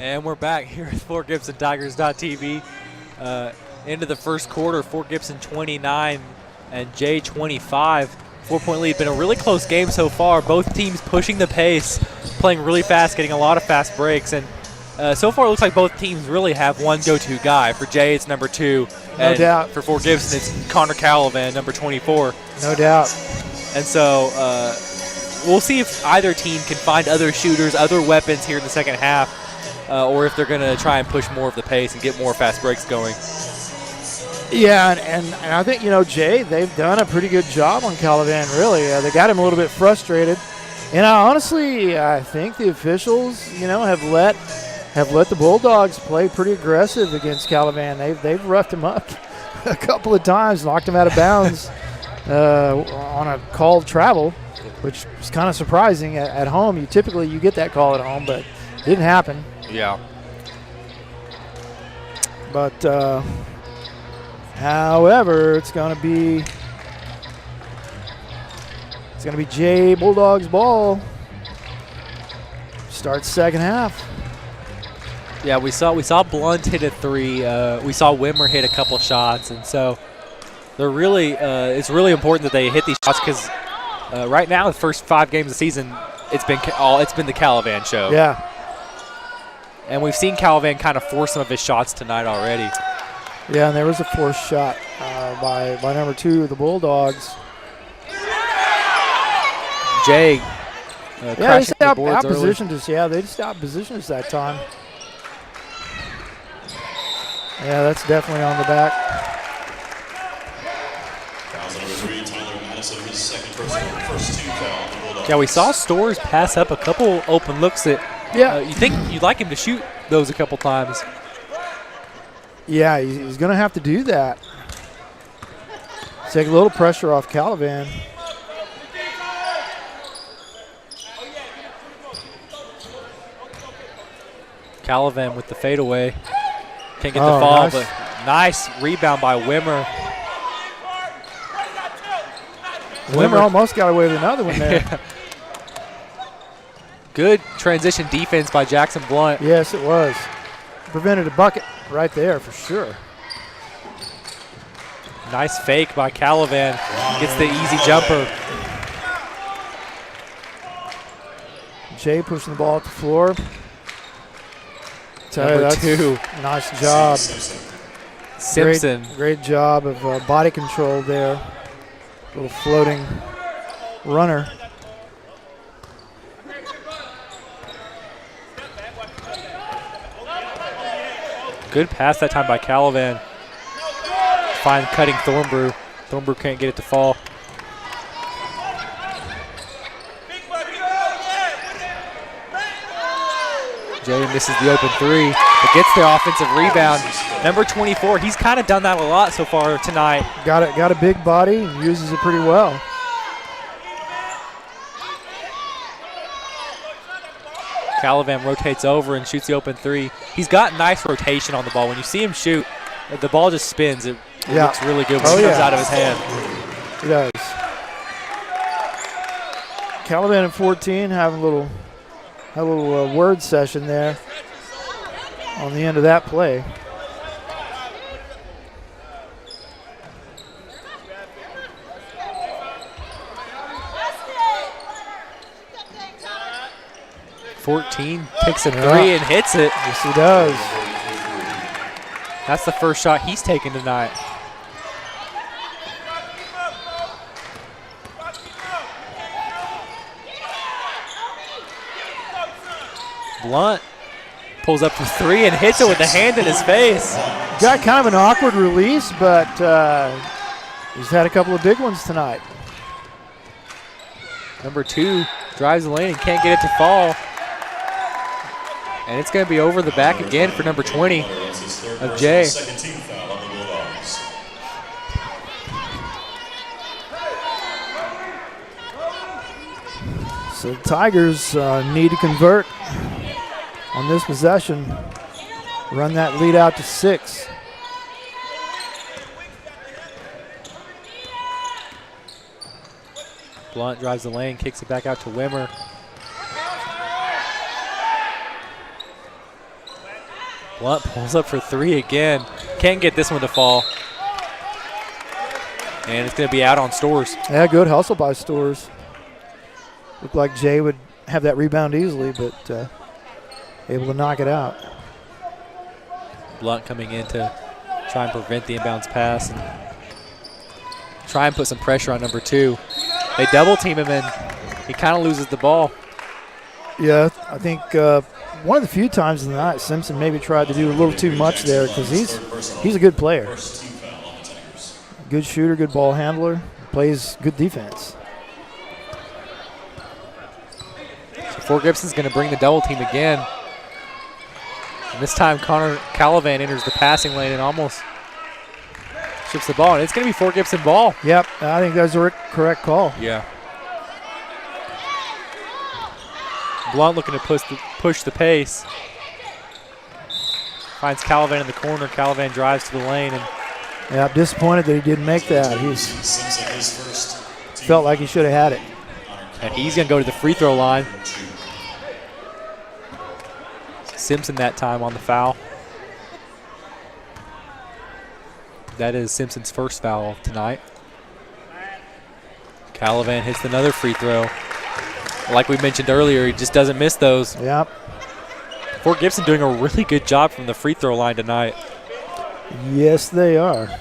And we're back here at Fort Gibson Tigers.tv. Into the first quarter, Fort Gibson 29 and Jay 25. 4-point lead. Been a really close game so far. Both teams pushing the pace, playing really fast, getting a lot of fast breaks. And so far it looks like both teams really have one go-to guy. For Jay, it's number 2. No doubt. For Fort Gibson, it's Connor Calavan, number 24. No doubt. And so we'll see if either team can find other shooters, other weapons here in the second half. Or if they're going to try and push more of the pace and get more fast breaks going. Yeah, and I think, Jay, they've done a pretty good job on Calavan, really. They got him a little bit frustrated. And I think the officials, have let the Bulldogs play pretty aggressive against Calavan. They've roughed him up a couple of times, knocked him out of bounds on a called travel, which is kind of surprising. At home, you get that call at home, but it didn't happen. Yeah. But, however, it's going to be Jay Bulldogs ball. Starts second half. Yeah, we saw Blunt hit a 3. We saw Wimmer hit a couple shots, and so they're really it's really important that they hit these shots because right now, the first 5 games of the season, it's been the Calavan show. Yeah. And we've seen Calavan kind of force some of his shots tonight already. Yeah, and there was a forced shot by number 2 of the Bulldogs. Jay they just out-positioned us. Yeah, they just out-positioned us that time. Yeah, that's definitely on the back. Fouls number 3, Tyler Madison, his second personal, first 2 foul on the Bulldogs. Yeah, we saw Storrs pass up a couple open looks that you think you'd like him to shoot those a couple times. Yeah, he's going to have to do that. Take a little pressure off Calavan. Calavan with the fadeaway. Can't get the fall, nice. but nice rebound by Wimmer. Wimmer almost got away with another one there. Yeah. Good transition defense by Jackson Blunt. Yes, it was. Prevented a bucket right there for sure. Nice fake by Calavan. Gets the easy jumper. Jay pushing the ball up the floor. Number 2. Nice job. Simpson. Great job of body control there. Little floating runner. Good pass that time by Calavan. Fine cutting Thornbrew. Thornbrew can't get it to fall. Jay misses the open three, but gets the offensive rebound. Number 24, he's kind of done that a lot so far tonight. Got a big body and uses it pretty well. Calavan rotates over and shoots the open three. He's got nice rotation on the ball. When you see him shoot, the ball just spins. It looks really good when it comes out of his hand. It does. Calavan at 14 having a little word session there on the end of that play. Takes a three and hits it. Yes, he does. That's the first shot he's taken tonight. Blunt pulls up for three and hits it with the hand in his face. Got kind of an awkward release, but he's had a couple of big ones tonight. Number 2 drives the lane and can't get it to fall. And it's going to be over the back again for number 20 of Jay. So the Tigers need to convert on this possession, run that lead out to 6. Blunt drives the lane, kicks it back out to Wimmer. Blunt pulls up for 3 again. Can't get this one to fall. And it's going to be out on Stores. Yeah, good hustle by Stores. Looked like Jay would have that rebound easily, but able to knock it out. Blunt coming in to try and prevent the inbounds pass and try and put some pressure on number 2. They double team him and he kind of loses the ball. Yeah, I think one of the few times in the night Simpson maybe tried to do a little too much there because he's a good player. Good shooter, good ball handler, plays good defense. So Fort Gibson's going to bring the double team again. And this time Connor Calavan enters the passing lane and almost ships the ball. And it's going to be Fort Gibson ball. Yep, I think that's a correct call. Yeah. Blunt looking to push the pace. Finds Calavan in the corner. Calavan drives to the lane. And yeah, I'm disappointed that he didn't make that. He felt like he should have had it. And he's going to go to the free throw line. Simpson that time on the foul. That is Simpson's first foul of tonight. Calavan hits another free throw. Like we mentioned earlier, he just doesn't miss those. Yep. Fort Gibson doing a really good job from the free throw line tonight. Yes, they are. Connor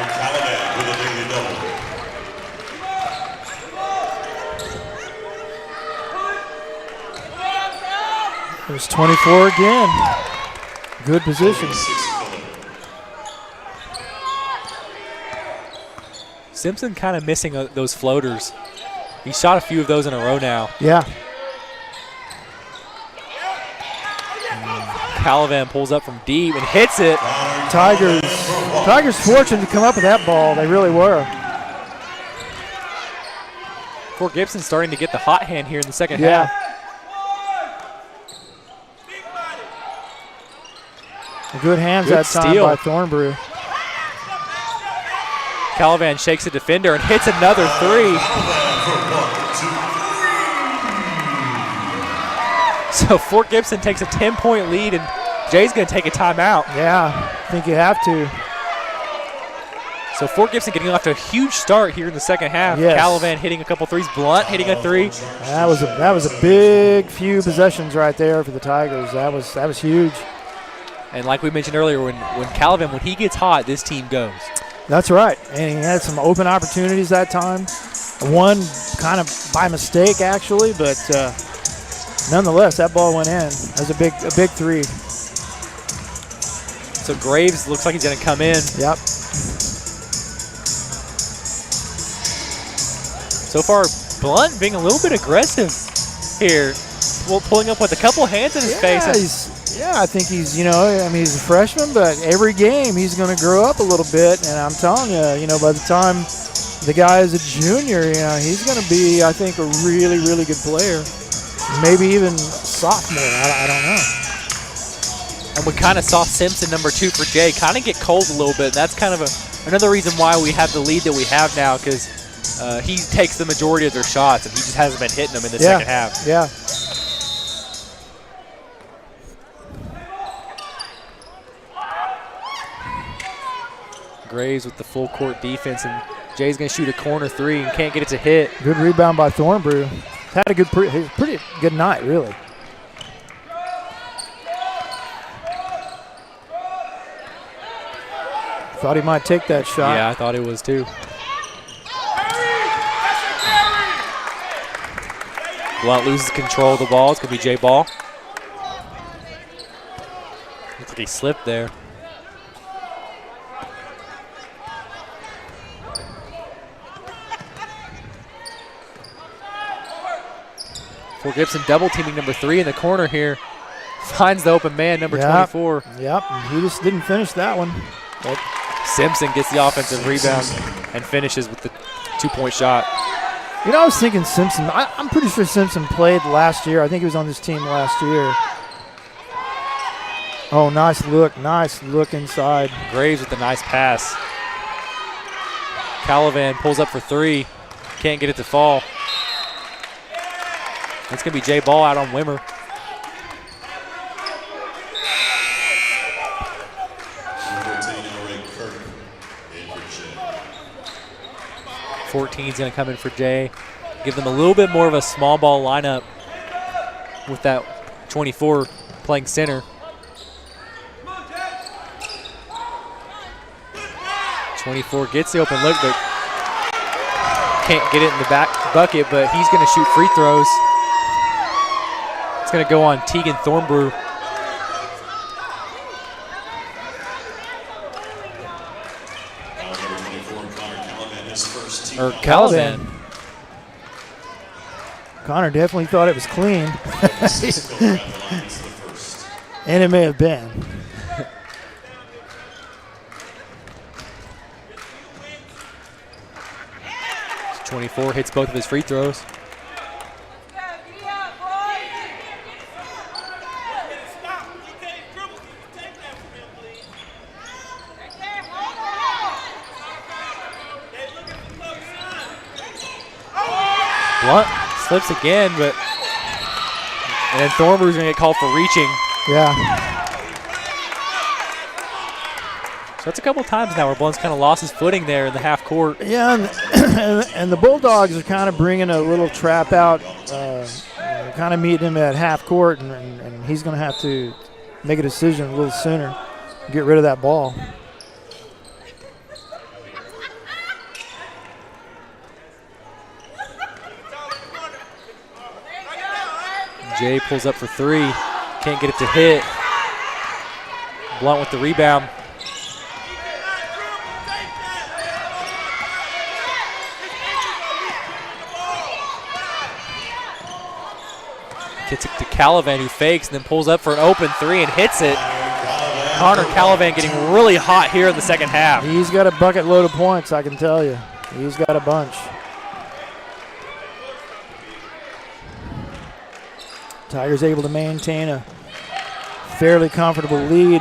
Calavan with a daily double. There's 24 again. Good position. Simpson kind of missing those floaters. He shot a few of those in a row now. Yeah. Calavan pulls up from deep and hits it. Tigers fortunate to come up with that ball. They really were. Fort Gibson starting to get the hot hand here in the second half. Good hands Good that time steal by Thornbrew. Calavan shakes a defender and hits another 3. So Fort Gibson takes a 10-point lead, and Jay's going to take a timeout. Yeah, I think you have to. So Fort Gibson getting off to a huge start here in the second half. Yes. Calavan hitting a couple threes, Blunt hitting a 3. That was a big few possessions right there for the Tigers. That was huge. And like we mentioned earlier, when Calavan, when he gets hot, this team goes. That's right, and he had some open opportunities that time. One kind of by mistake, actually, but nonetheless, that ball went in. That was a big 3. So Graves looks like he's going to come in. Yep. So far, Blunt being a little bit aggressive here. Pulling up with a couple hands in his face. I think he's, he's a freshman, but every game he's going to grow up a little bit. And I'm telling you, by the time the guy is a junior, he's going to be, I think, a really, really good player. Maybe even sophomore. I don't know. And we kind of saw Simpson, number 2 for Jay, kind of get cold a little bit. That's kind of another reason why we have the lead that we have now, because he takes the majority of their shots, and he just hasn't been hitting them in the second half. Yeah. Graves with the full court defense, and Jay's going to shoot a corner 3 and can't get it to hit. Good rebound by Thornbrew. Had a pretty good night, really. Thought he might take that shot. Yeah, I thought it was too. Blunt loses control of the ball. It's going to be Jay Ball. Looks like he slipped there. For Gibson, double teaming number 3 in the corner here. Finds the open man, number 24. Yep, he just didn't finish that one. But Simpson gets the offensive rebound and finishes with the 2-point shot. I was thinking Simpson. I'm pretty sure Simpson played last year. I think he was on this team last year. Oh, nice look inside. Graves with a nice pass. Calavan pulls up for 3. Can't get it to fall. It's going to be Jay Ball out on Wimmer. Kirk 14 is going to come in for Jay. Give them a little bit more of a small ball lineup with that 24 playing center. 24 gets the open look, but can't get it in the back bucket, but he's going to shoot free throws. It's going to go on Tegan Thornbrew. Or Calavan. Connor definitely thought it was clean. And it may have been. 24 hits both of his free throws. Blunt slips again, and then Thornbrew's going to get called for reaching. Yeah. So that's a couple times now where Blunt's kind of lost his footing there in the half court. Yeah, and the Bulldogs are kind of bringing a little trap out, kind of meeting him at half court, and he's going to have to make a decision a little sooner, get rid of that ball. Jay pulls up for 3, can't get it to hit. Blunt with the rebound. Gets it to Calavan, who fakes and then pulls up for an open 3 and hits it. Connor Calavan getting really hot here in the second half. He's got a bucket load of points, I can tell you. He's got a bunch. Tigers able to maintain a fairly comfortable lead.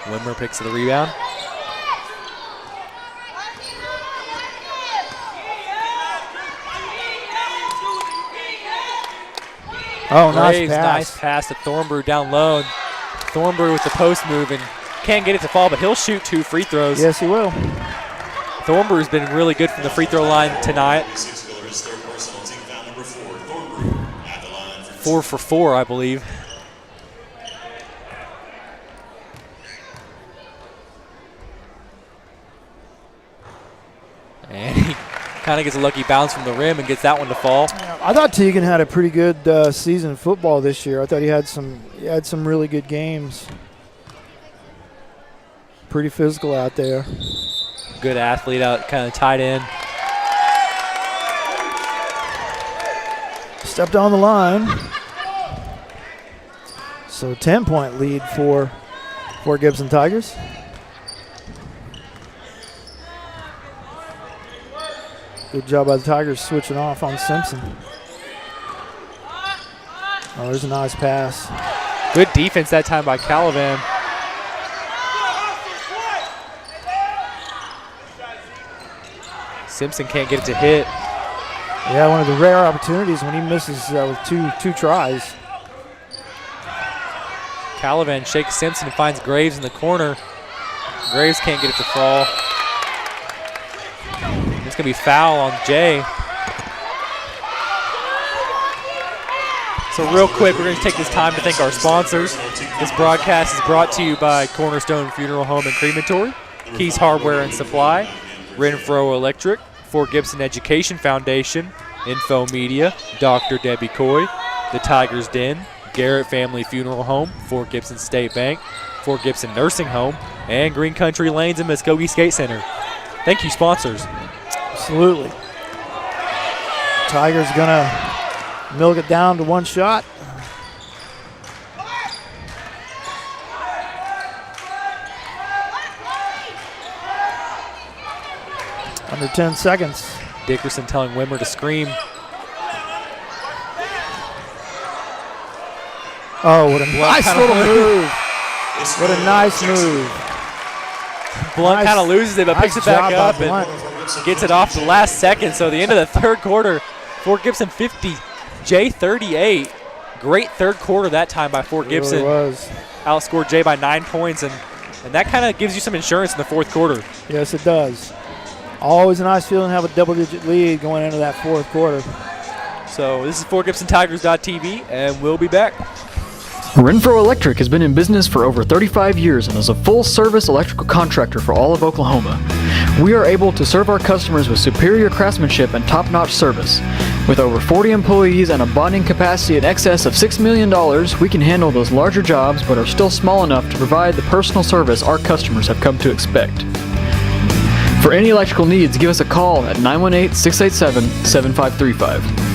Wimmer picks the rebound. Oh, Graves, nice pass to Thornbrew down low. Thornbrew with the post move and can't get it to fall, but he'll shoot 2 free throws. Yes, he will. Thornbrew's been really good from the free throw line tonight. 4 for 4, I believe. And he Kind of gets a lucky bounce from the rim and gets that one to fall. I thought Teagan had a pretty good season of football this year. I thought he had some really good games. Pretty physical out there. Good athlete out, kind of tight end. Stepped on the line. So 10-point lead for Gibson Tigers. Good job by the Tigers switching off on Simpson. Oh, there's a nice pass. Good defense that time by Calivan. Simpson can't get it to hit. Yeah, one of the rare opportunities when he misses with two tries. Calivan shakes Simpson and finds Graves in the corner. Graves can't get it to fall. It's going to be foul on Jay. So real quick, we're going to take this time to thank our sponsors. This broadcast is brought to you by Cornerstone Funeral Home and Crematory, Keys Hardware and Supply, Renfro Electric, Fort Gibson Education Foundation, Info Media, Dr. Debbie Coy, The Tigers Den, Garrett Family Funeral Home, Fort Gibson State Bank, Fort Gibson Nursing Home, and Green Country Lanes and Muskogee Skate Center. Thank you, sponsors. Absolutely. Tigers gonna milk it down to one shot. Under 10 seconds. Dickerson telling Wimmer to scream. Oh, what a nice little move. What a nice move. Blunt kind of loses it, but picks it back up Blunt. and gets it off the last second. So the end of the third quarter, Fort Gibson 50, Jay 38. Great third quarter that time by Fort Gibson. Really was. Outscored Jay by 9 points, and that kind of gives you some insurance in the fourth quarter. Yes, it does. Always a nice feeling to have a double-digit lead going into that fourth quarter. So this is FortGibsonTigers.tv, and we'll be back. Renfro Electric has been in business for over 35 years and is a full-service electrical contractor for all of Oklahoma. We are able to serve our customers with superior craftsmanship and top-notch service. With over 40 employees and a bonding capacity in excess of $6 million, we can handle those larger jobs but are still small enough to provide the personal service our customers have come to expect. For any electrical needs, give us a call at 918-687-7535.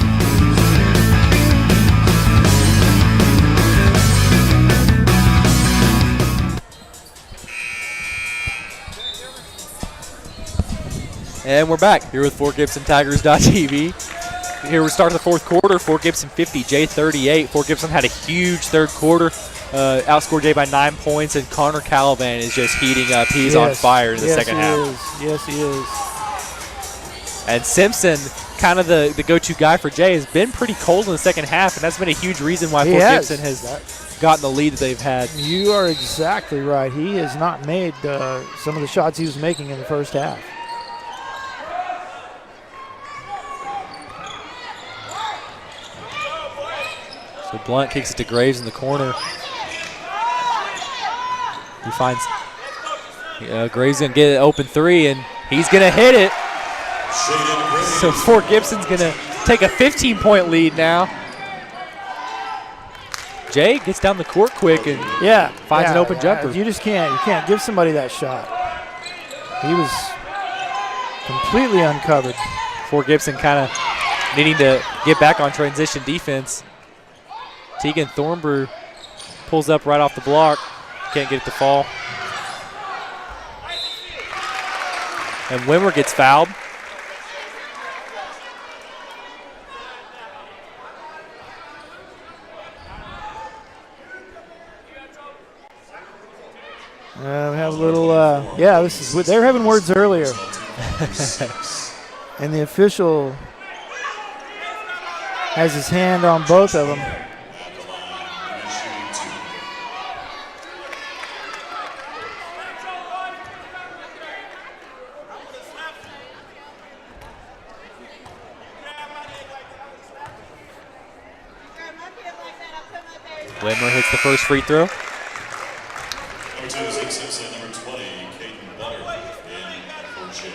And we're back here with FortGibsonTigers.tv. Here we start the fourth quarter. Fort Gibson 50, Jay 38. Fort Gibson had a huge third quarter. Outscored Jay by 9 points, and Connor Calivan is just heating up. He's on fire in the second half. Yes, he is. And Simpson, kind of the go-to guy for Jay, has been pretty cold in the second half, and that's been a huge reason why Fort Gibson has gotten the lead that they've had. You are exactly right. He has not made some of the shots he was making in the first half. So Blunt kicks it to Graves in the corner. He finds Graves going to get an open three, and he's going to hit it. So Fort Gibson's going to take a 15-point lead now. Jay gets down the court quick and finds an open jumper. You can't give somebody that shot. He was completely uncovered. Fort Gibson kind of needing to get back on transition defense. Tegan Thornbrew pulls up right off the block. Can't get it to fall. And Wimmer gets fouled. We have a little, they were having words earlier. And the official has his hand on both of them. Wimmer hits the first free throw. Number 2 is Zach Simpson. Number 20, Caden Butter in for Jay.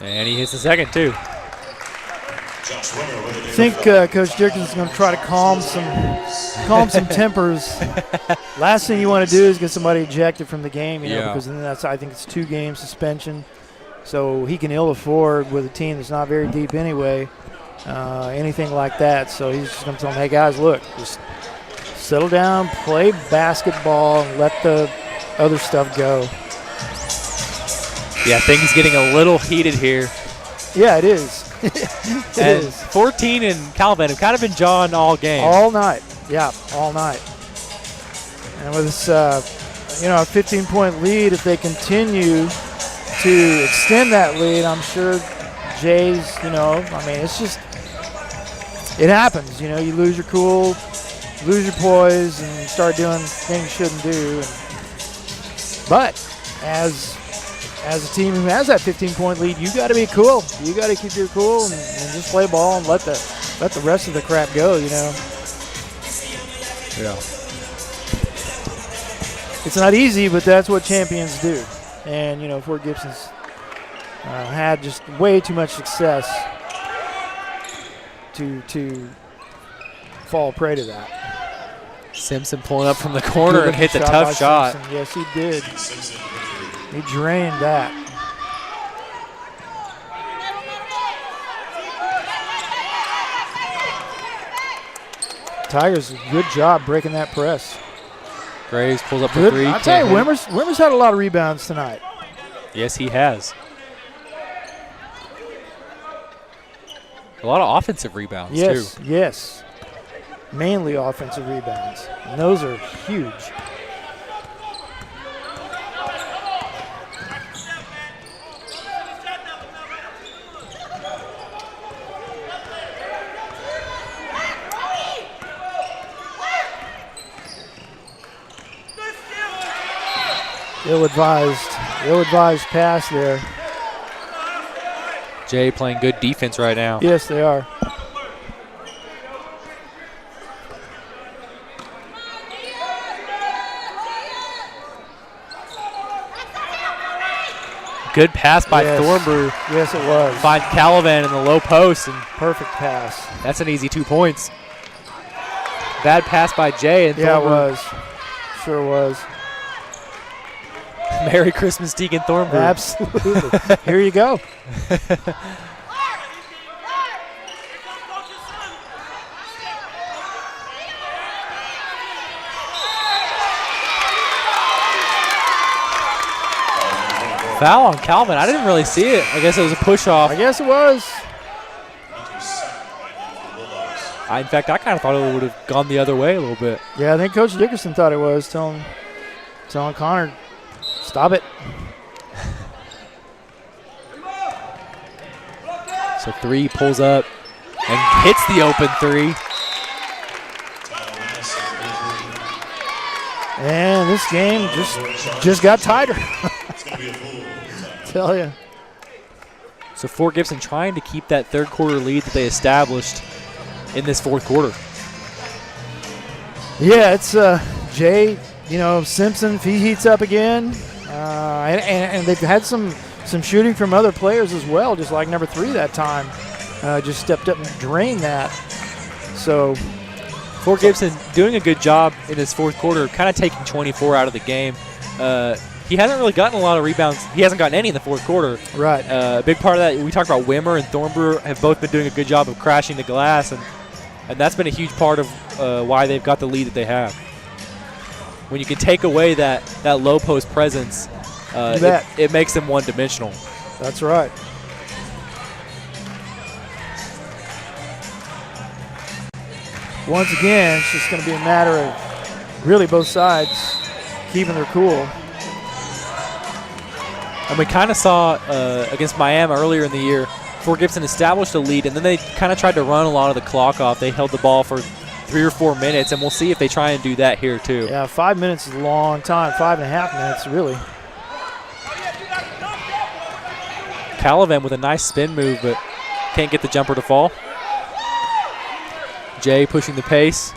And he hits the second, too. I think Coach Dickinson's going to try to calm some tempers. Last thing you want to do is get somebody ejected from the game, because then I think it's 2-game suspension. So he can ill afford with a team that's not very deep anyway, anything like that. So he's just going to tell them, hey, guys, look, just settle down, play basketball, and let the other stuff go. Yeah, things getting a little heated here. Yeah, it is. It is. 14 and Calvin have kind of been jawing all game. All night. Yeah, all night. And with this, a 15-point lead, if they continue to extend that lead, I'm sure Jay's, it's just, it happens. You lose your cool, lose your poise, and start doing things you shouldn't do. But as a team who has that 15-point lead, you got to be cool. You got to keep your cool and just play ball and let the rest of the crap go. Yeah. It's not easy, but that's what champions do. And Fort Gibson's had just way too much success to fall prey to that. Simpson pulling up from the corner and hits a tough shot. Simpson. Yes, he did. He drained that. Tigers, good job breaking that press. Graves pulls up for three. I'll tell you, Wimmer's had a lot of rebounds tonight. Yes, he has. A lot of offensive rebounds, too. Yes. Mainly offensive rebounds. And those are huge. Ill-advised pass there. Jay playing good defense right now. Yes, they are. Good pass by Thornbrew. Yes, it was. Find Calavan in the low post. And perfect pass. That's an easy 2 points. Bad pass by Jay. And yeah, Thornbrew. It was. Sure was. Merry Christmas, Deacon Thornbrew. Absolutely. Here you go. Foul on Calvin. I didn't really see it. I guess it was a push-off. I guess it was. In fact, I kind of thought it would have gone the other way a little bit. Yeah, I think Coach Dickerson thought it was, telling Connor, stop it. So 3 pulls up and hits the open 3. And this game just got tighter. Tell you. So Fort Gibson trying to keep that third quarter lead that they established in this fourth quarter. Yeah, it's Jay, Simpson, if he heats up again. And they've had some shooting from other players as well, just like number 3 that time. Just stepped up and drained that. So Fort Gibson doing a good job in his fourth quarter, kind of taking 24 out of the game. He hasn't really gotten a lot of rebounds. He hasn't gotten any in the fourth quarter. Right. A big part of that, we talked about Wimmer and Thornbrew have both been doing a good job of crashing the glass, and that's been a huge part of why they've got the lead that they have. When you can take away that low post presence, it makes them one-dimensional. That's right. Once again, it's just going to be a matter of really both sides keeping their cool. And we kind of saw against Miami earlier in the year, Fort Gibson established a lead, and then they kind of tried to run a lot of the clock off. They held the ball for 3 or 4 minutes, and we'll see if they try and do that here too. Yeah, 5 minutes is a long time. 5.5 minutes, really. Calavan with a nice spin move, but can't get the jumper to fall. Jay pushing the pace.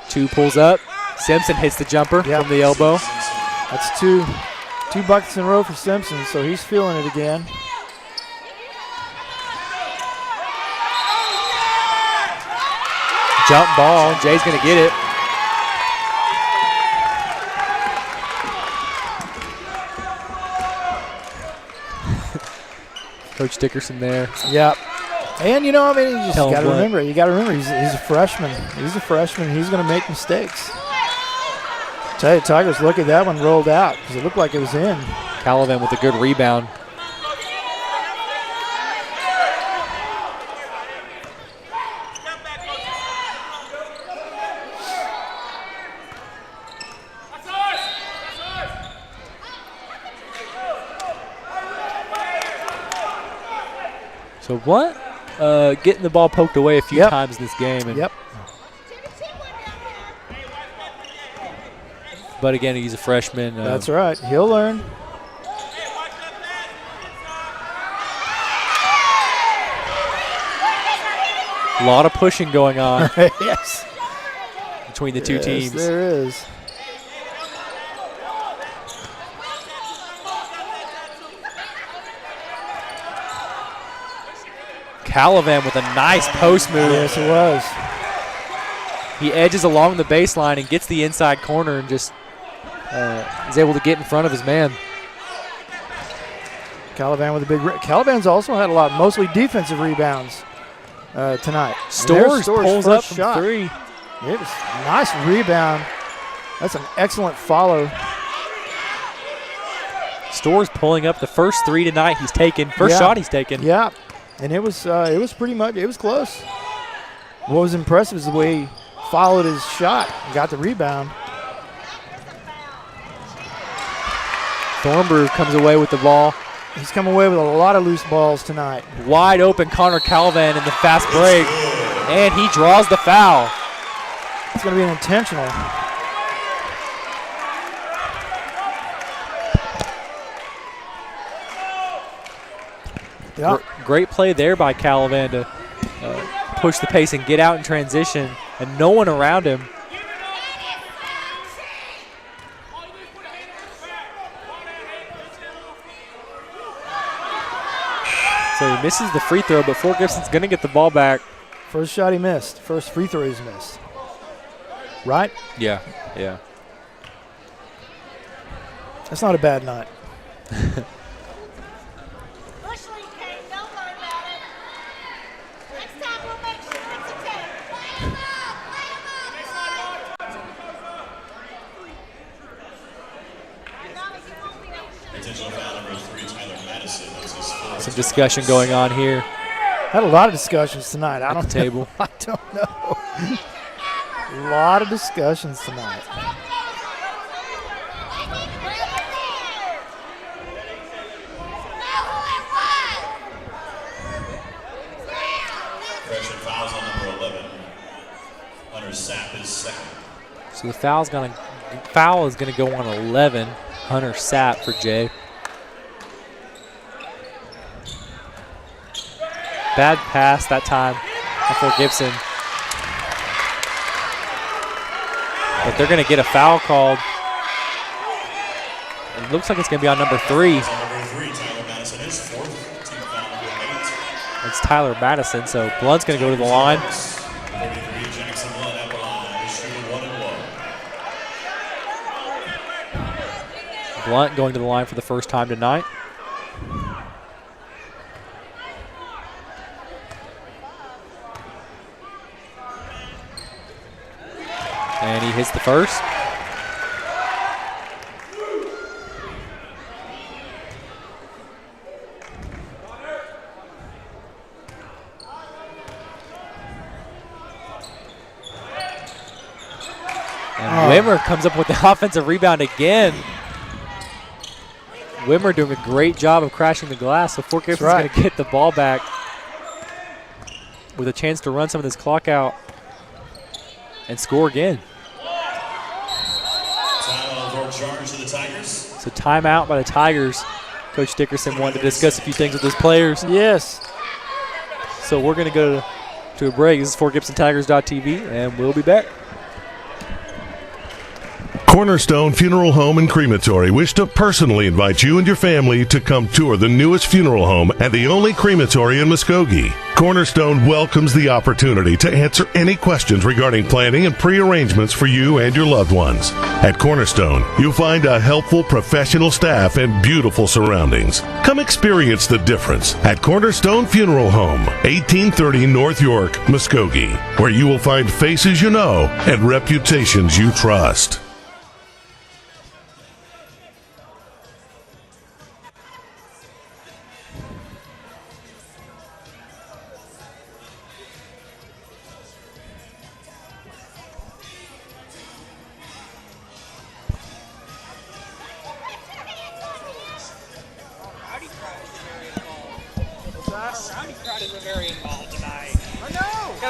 2 pulls up. Simpson hits the jumper from the elbow. That's two buckets in a row for Simpson, so he's feeling it again. jump ball. Jay's going to get it. Coach Dickerson there. Yep. And, you know, I mean, you just Tell him got to what. remember. You got to remember, he's a freshman. He's a freshman. He's going to make mistakes. Tell you, Tigers, look at that one rolled out because it looked like it was in. Calavan with a good rebound. So what? Getting the ball poked away a few times in this game. And But again, he's a freshman. That's right. He'll learn. A lot of pushing going on. Yes. Between the two teams. There is. Calavan with a nice post move. Yes, it was. He edges along the baseline and gets the inside corner and just is able to get in front of his man. Calavan with a big. Calavan's also had a lot, mostly defensive rebounds tonight. Stores pulls up from shot. three. It was a nice rebound. That's an excellent follow. Stores pulling up the first three tonight he's taken. First shot he's taken. Yeah, and it was pretty much, it was close. What was impressive is the way he followed his shot and got the rebound. Thornbrew comes away with the ball. He's come away with a lot of loose balls tonight. Wide open Connor Calavan in the fast break, and he draws the foul. It's going to be an intentional. Yep. Great play there by Calavan to push the pace and get out in transition, and no one around him. So he misses the free throw, but Fort Gibson's going to get the ball back. First shot he missed. First free throw he's missed. Right? Yeah, yeah. That's not a bad night. Some discussion going on here. Had a lot of discussions tonight. At the table. I don't know. A lot of discussions tonight. Correction, fouls on number 11. Hunter Sapp is second. So the foul is going to go on 11. Hunter Sapp for Jay. Bad pass that time for Gibson. But they're going to get a foul called. It looks like it's going to be on number 3. Tyler Madison is fourth. Team foul number 8. It's Tyler Madison, so Blunt's going to go to the line. 33, Jackson Blunt at the line. The shooter 1 and 1. Blunt going to the line for the first time tonight. And he hits the first. And Wimmer comes up with the offensive rebound again. Wimmer doing a great job of crashing the glass, so Fort Gibson's going to get the ball back with a chance to run some of this clock out and score again. So timeout by the Tigers. Coach Dickerson wanted to discuss a few things with his players. Yes. So we're going to go to a break. This is FortGibsonTigers.tv, and we'll be back. Cornerstone Funeral Home and Crematory wish to personally invite you and your family to come tour the newest funeral home and the only crematory in Muskogee. Cornerstone welcomes the opportunity to answer any questions regarding planning and pre-arrangements for you and your loved ones. At Cornerstone, you'll find a helpful professional staff and beautiful surroundings. Come experience the difference at Cornerstone Funeral Home, 1830 North York, Muskogee, where you will find faces you know and reputations you trust.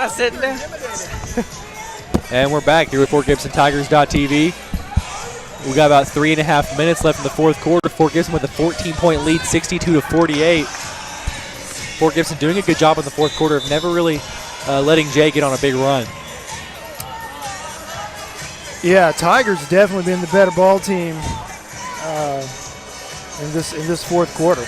Sitting there. And we're back here with FortGibsonTigers.tv. We got about 3.5 minutes left in the fourth quarter. Fort Gibson with a 14-point lead, 62-48. Fort Gibson doing a good job in the fourth quarter of never really letting Jay get on a big run. Yeah, Tigers definitely been the better ball team in this fourth quarter.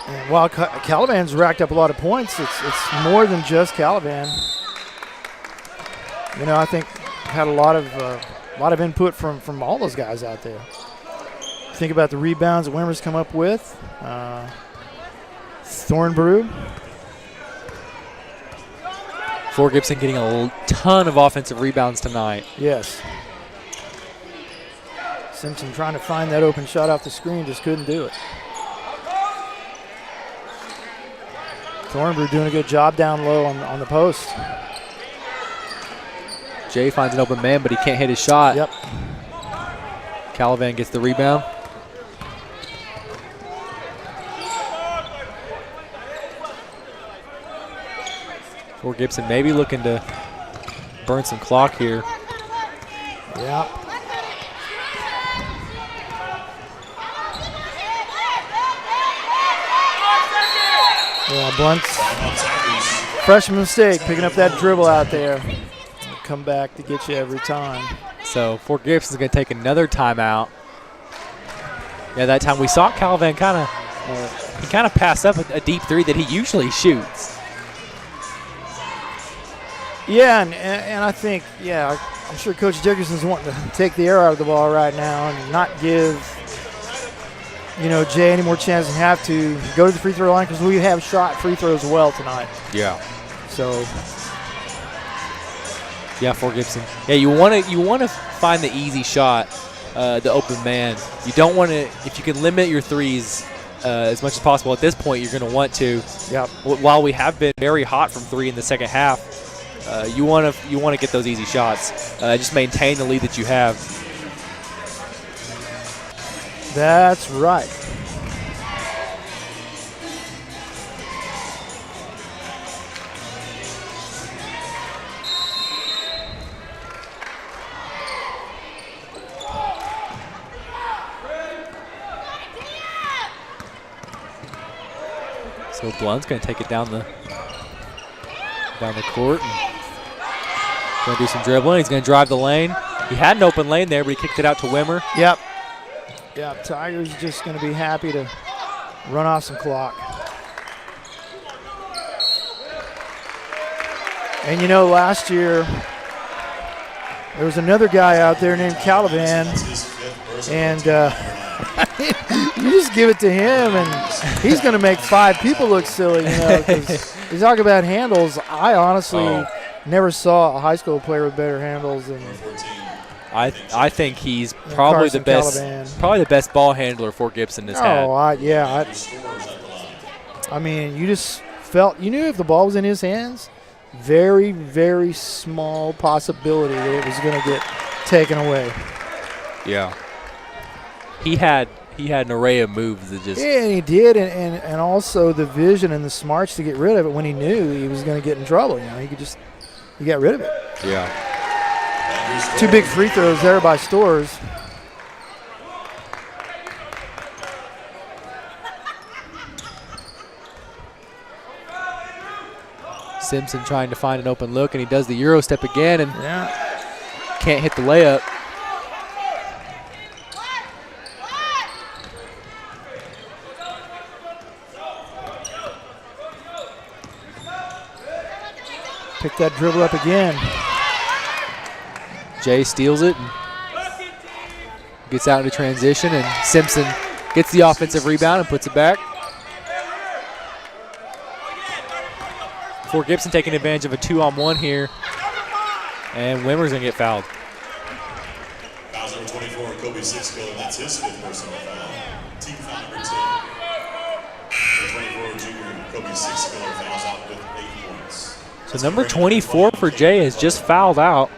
And while Calavan's racked up a lot of points, it's more than just Calavan. You know, I think had a lot of input from all those guys out there. Think about the rebounds that Wimmer's come up with. Thornbrew. Fort Gibson getting a ton of offensive rebounds tonight. Yes. Simpson trying to find that open shot off the screen, just couldn't do it. Thornbrew doing a good job down low on the post. Jay finds an open man, but he can't hit his shot. Yep. Calavan gets the rebound. Fort Gibson maybe looking to burn some clock here. Yeah. Yeah, Blunt's freshman mistake, picking up that dribble out there. Come back to get you every time. So Fort Gibson's going to take another timeout. Yeah, that time we saw Calavan kind of pass up a deep three that he usually shoots. Yeah, and I think, I'm sure Coach Dickerson's wanting to take the air out of the ball right now and not give, Jay any more chance than have to go to the free throw line, because we have shot free throws well tonight. Yeah. So. Yeah, Fort Gibson. Yeah, you want to find the easy shot, the open man. You don't want to, if you can limit your threes as much as possible at this point, you're going to want to. Yep. While we have been very hot from three in the second half, you want to get those easy shots. Just maintain the lead that you have. That's right. So Blunt's going to take it down the court. Going to do some dribbling. He's going to drive the lane. He had an open lane there, but he kicked it out to Wimmer. Yep. Yeah, Tigers just going to be happy to run off some clock. And last year there was another guy out there named Calavan, and you just give it to him, and he's going to make five people look silly. Because you talk about handles. I honestly never saw a high school player with better handles than. I think he's probably the best ball handler Fort Gibson has had. I mean, you just felt, you knew if the ball was in his hands, very, very small possibility that it was going to get taken away. Yeah. He had an array of moves that just. Yeah, and he did, and also the vision and the smarts to get rid of it when he knew he was going to get in trouble. He got rid of it. Yeah. Two big free throws there by Stores. Simpson trying to find an open look, and he does the Euro step again and can't hit the layup. Pick that dribble up again. Jay steals it and gets out into transition, and Simpson gets the offensive rebound and puts it back. Fort Gibson taking advantage of a 2-on-1 here, and Wimmer's going to get fouled. Foul number 24, Kobe Sixco, and that's his 5th personal foul. Team foul number 10. Number 24, junior Kobe Sixco fouls out with 8 points. So number 24 for Jay has just fouled out.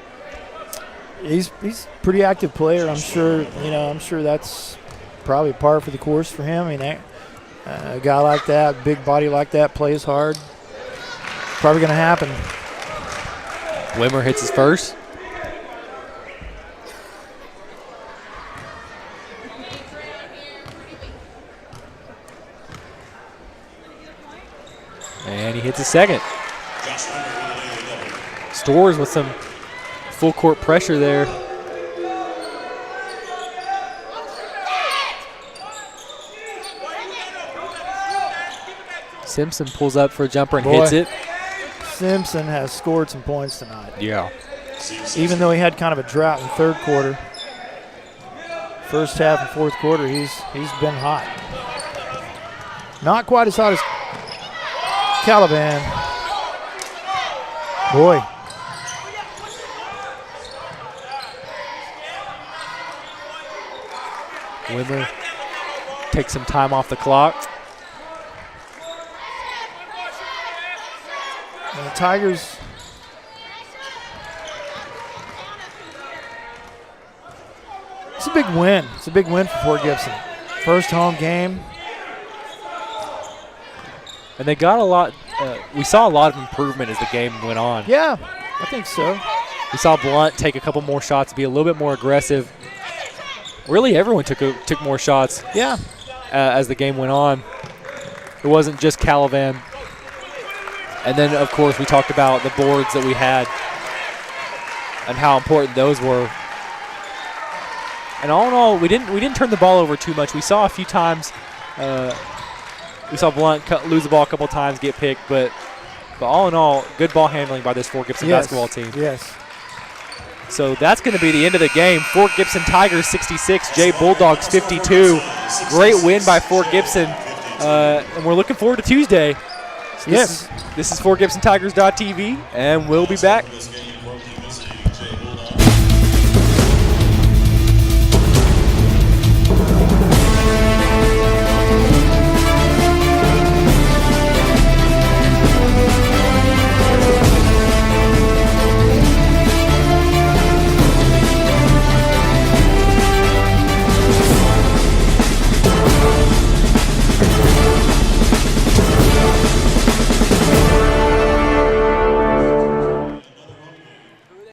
He's a pretty active player. I'm sure that's probably par for the course for him. I mean, a guy like that, big body like that, plays hard. Probably going to happen. Wimmer hits his first. And he hits his second. Stores with some full court pressure there. Simpson pulls up for a jumper and hits it. Simpson has scored some points tonight. Yeah. Even though he had kind of a drought in the third quarter, first half and fourth quarter, he's been hot. Not quite as hot as Calavan. Boy. Wimmer takes some time off the clock. And the Tigers, it's a big win. It's a big win for Fort Gibson. First home game. And they got a lot, we saw a lot of improvement as the game went on. Yeah, I think so. We saw Blunt take a couple more shots, be a little bit more aggressive. Really, everyone took more shots. Yeah. As the game went on. It wasn't just Calavan. And then, of course, we talked about the boards that we had and how important those were. And all in all, we didn't turn the ball over too much. We saw a few times. We saw Blunt lose the ball a couple times, get picked, but all in all, good ball handling by this Fort Gibson basketball team. Yes. So that's going to be the end of the game. Fort Gibson Tigers 66, Jay Bulldogs 52. Great win by Fort Gibson, and we're looking forward to Tuesday. So this is FortGibsonTigers.tv, and we'll be back.